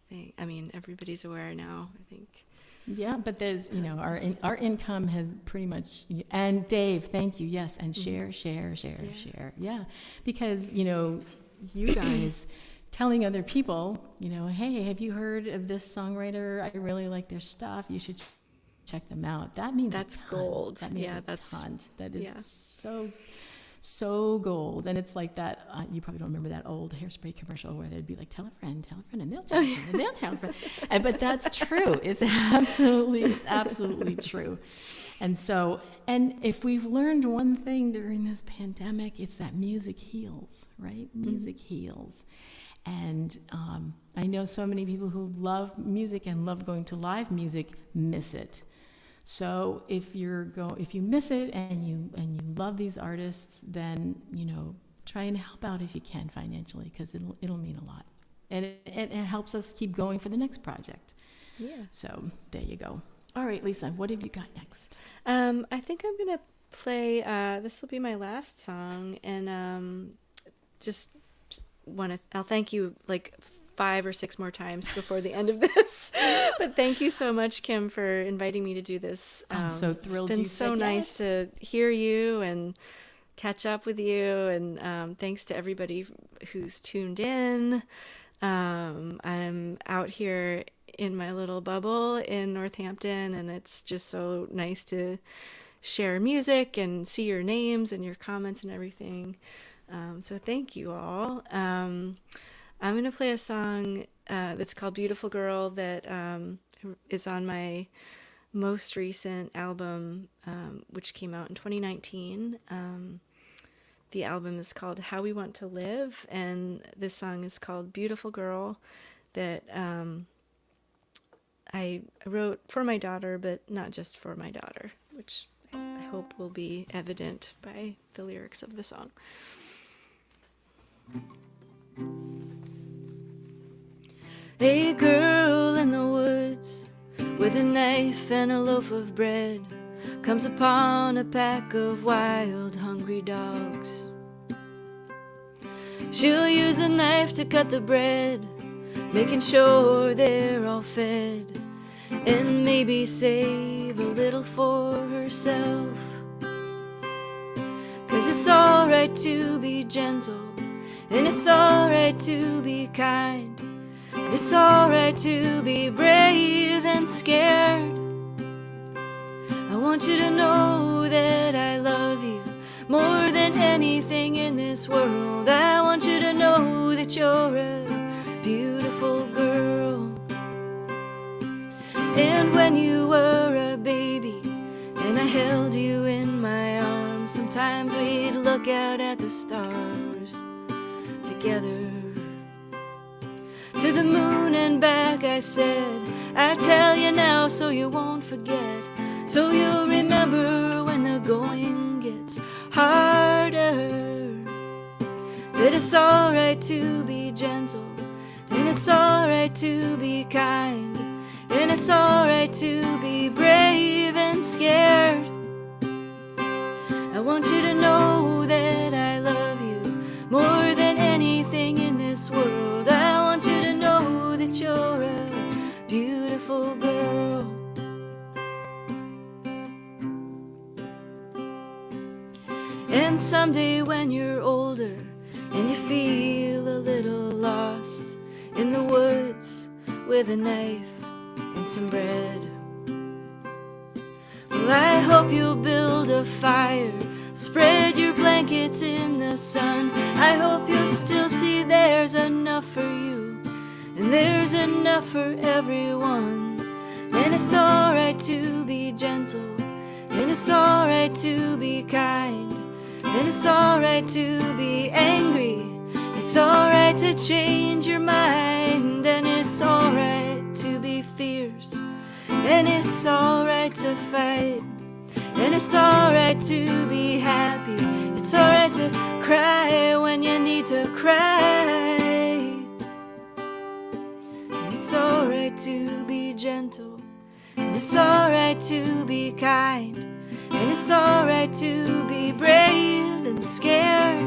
thing. I mean, everybody's aware now, I think. Yeah, but there's, our income has pretty much, and Dave, thank you, yes, and share. Yeah, because, you guys telling other people, hey, have you heard of this songwriter? I really like their stuff. You should check them out. That means that's gold. That means a ton. That is so gold. And it's like that, you probably don't remember that old Hairspray commercial where they'd be like, tell a friend, and they'll tell a friend, and they'll tell a friend. But that's true. It's absolutely true. And so, and if we've learned one thing during this pandemic, it's that music heals, right? Music heals. And I know so many people who love music and love going to live music miss it. So if you miss it and you love these artists, then try and help out if you can financially, because it'll mean a lot, and it helps us keep going for the next project. So there you go. All right, Lisa, what have you got next? I think I'm gonna play. This will be my last song, and I'll thank you like 5 or 6 more times before the end of this. But thank you so much, Kim, for inviting me to do this. I'm so thrilled. It's been so nice to hear you and catch up with you, and thanks to everybody who's tuned in. I'm out here in my little bubble in Northampton, and it's just so nice to share music and see your names and your comments and everything. So thank you all. I'm going to play a song that's called Beautiful Girl that is on my most recent album, which came out in 2019. The album is called How We Want to Live, and this song is called Beautiful Girl that I wrote for my daughter, but not just for my daughter, which I hope will be evident by the lyrics of the song. A girl in the woods with a knife and a loaf of bread comes upon a pack of wild, hungry dogs. She'll use a knife to cut the bread, making sure they're all fed, and maybe save a little for herself. 'Cause it's alright to be gentle, and it's alright to be kind, but it's alright to be brave and scared. I want you to know that I love you more than anything in this world. I want you to know that you're a beautiful girl. And when you were a baby and I held you in my arms, sometimes we'd look out at the stars together. To the moon and back I said, I tell you now so you won't forget, so you'll remember when the going gets harder, that it's alright to be gentle, and it's alright to be kind, and it's alright to be brave and scared. I want you to know that I love you more than anything in this world. I want you to know that you're a beautiful girl. And someday when you're older and you feel a little lost in the woods with a knife and some bread, well, I hope you'll build a fire, spread your blankets in the sun. I hope you'll still see there's enough for you, and there's enough for everyone. And it's alright to be gentle, and it's alright to be kind, and it's alright to be angry. It's alright to change your mind, and it's alright to be fierce, and it's alright to fight, and it's alright to be happy. It's alright to cry when you need to cry, and it's alright to be gentle, and it's alright to be kind, and it's alright to be brave and scared.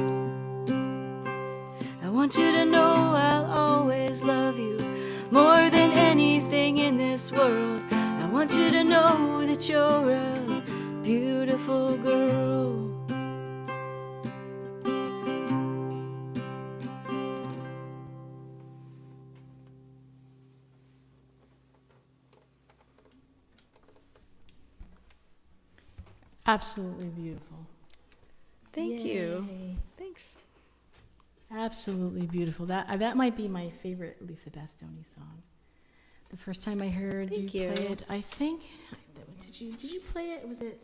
I want you to know I'll always love you more than anything in this world. I want you to know that you're a beautiful girl. Absolutely beautiful. Thank you. Yay. Thanks. Absolutely beautiful. That might be my favorite Lisa Bastoni song. The first time I heard Thank you you. play it, I think, did you play it? Was it?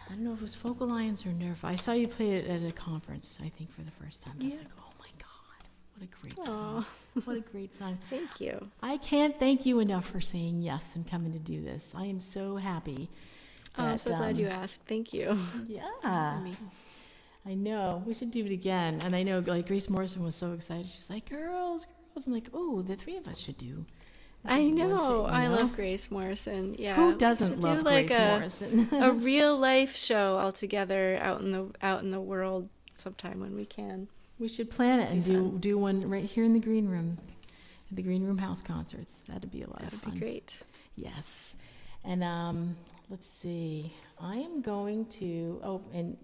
I don't know if it was Folk Alliance or Nerf. I saw you play it at a conference, I think, for the first time. I was Yeah. like, oh my God, what a great Aw. song. What a great song. Thank you. I can't thank you enough for saying yes and coming to do this. I am so happy. Oh, I'm that, so glad you asked. Thank you. Yeah. Me. I know. We should do it again. And I know, like, Grace Morrison was so excited. She's like, girls. I'm like, oh, the three of us should do. I one know. too, you I know? love Grace Morrison. Yeah. Who we doesn't should do love like Grace Morrison? a real life show all together out in the world sometime when we can. We should plan it and Be fun. do one right here in the green room, at the Green Room House concerts. That'd be a lot That of would fun. be great. Yes. And let's see. I am going to. Oh, and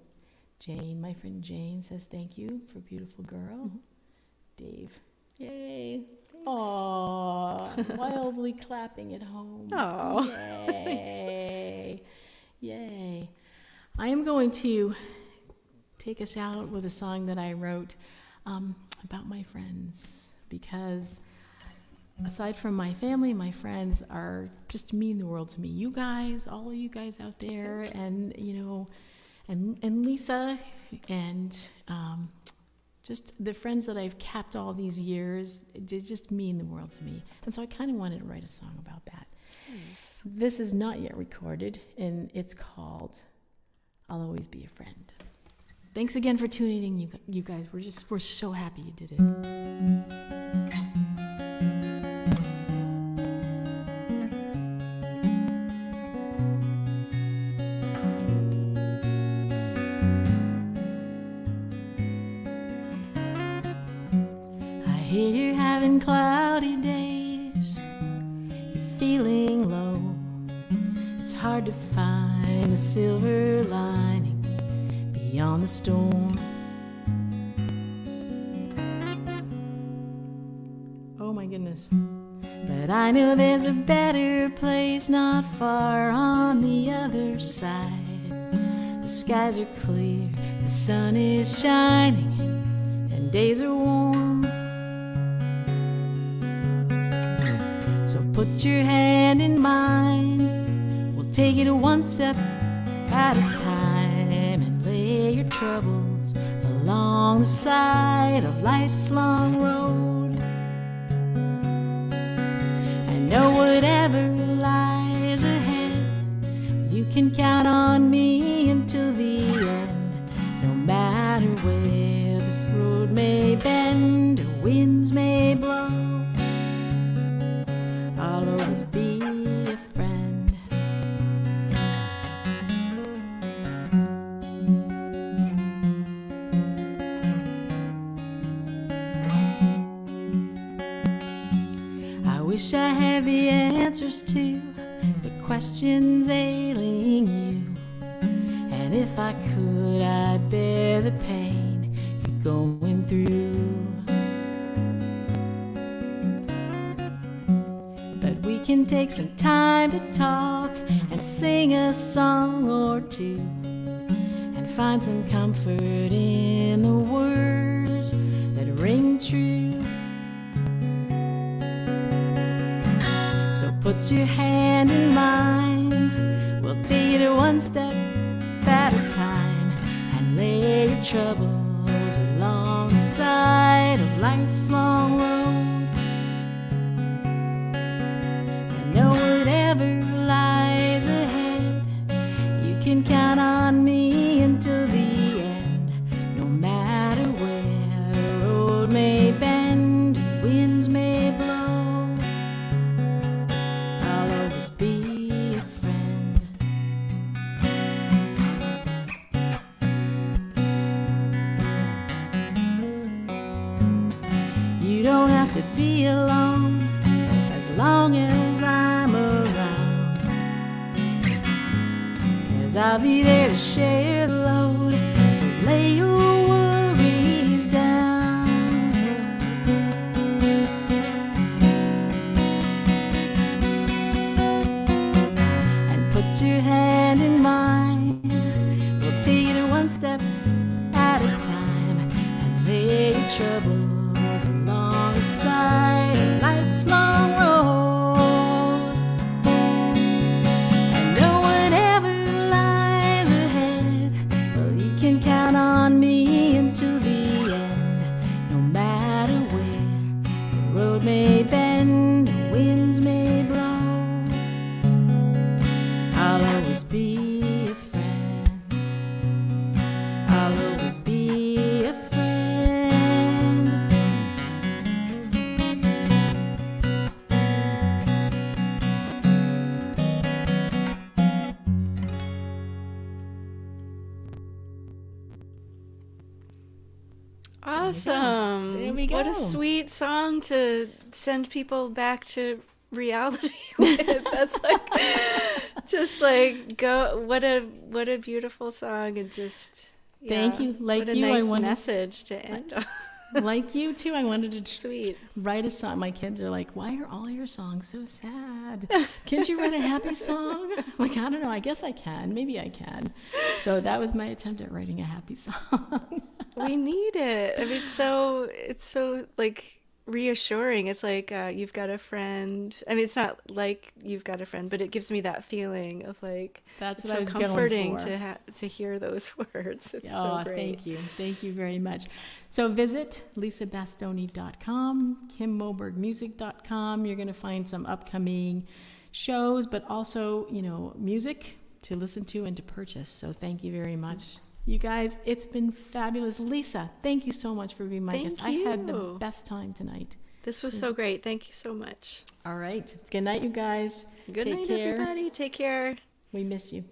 Jane, my friend Jane, says thank you for beautiful girl. Dave, yay! Oh, wildly clapping at home. Oh, yay! Yay! I am going to take us out with a song that I wrote about my friends, because aside from my family, my friends are just mean the world to me. You guys, all of you guys out there, and and Lisa, and just the friends that I've kept all these years, they just mean the world to me. And so I kind of wanted to write a song about that. nice. This is not yet recorded, and it's called "I'll Always Be a Friend." Thanks again for tuning in, you guys. We're so happy you did it. I hear you're having cloudy days. You're feeling low. It's hard to find the silver lining beyond the storm. Oh my goodness. But I know there's a better place not far on the other side. The skies are clear, the sun is shining, and days are warm. So put your hand in mine. We'll take it one step at a time and lay your troubles along the side of life's long road. And know whatever lies ahead, you can count on me until the end. No matter where this road may bend or winds may blow, I'll always be a friend. I wish I had the answers to the questions ailing you. And if I could, I'd bear the pain you're going through. But we can take some time to talk and sing a song or two, and find some comfort in the words that ring true. So put your hand in mine. We'll take it one step at a time and lay your troubles along the side of life's long road. Know whatever lies ahead, you can count on me until the end. No matter where the road may bend, winds may blow, I'll always be a friend. You don't have to be alone as long as I'm around, 'cause I'll be there to share the load. So lay your worries down and put your hand in mine. We'll take it one step at a time and lay your troubles along the side of life's long road. May bend, winds may blow, I'll always be a friend. I'll always be a friend. Awesome. There we go. What a sweet song to send people back to reality with. That's like just like go what a beautiful song, and just Thank you. Like what a you, nice I wanted message to end on. like you too, I wanted to Sweet. write a song. My kids are like, "Why are all your songs so sad? Can't you write a happy song?" I'm like, I don't know. I guess I can. Maybe I can. So that was my attempt at writing a happy song. We need it. I mean, it's so like reassuring. It's like you've got a friend. I mean, it's not like you've got a friend, but it gives me that feeling of like That's it's what I so was going comforting for. to hear those words. It's Oh, so great. thank you very much. So visit lisabastoni.com, kimmobergmusic.com. You're going to find some upcoming shows, but also music to listen to and to purchase. So thank you very much. You guys, it's been fabulous. Lisa, thank you so much for being my guest. Thank I had the you. best time tonight. This was so great. Thank you so much. All right. Good night, you guys. Good Take night, care. everybody. Take care. We miss you.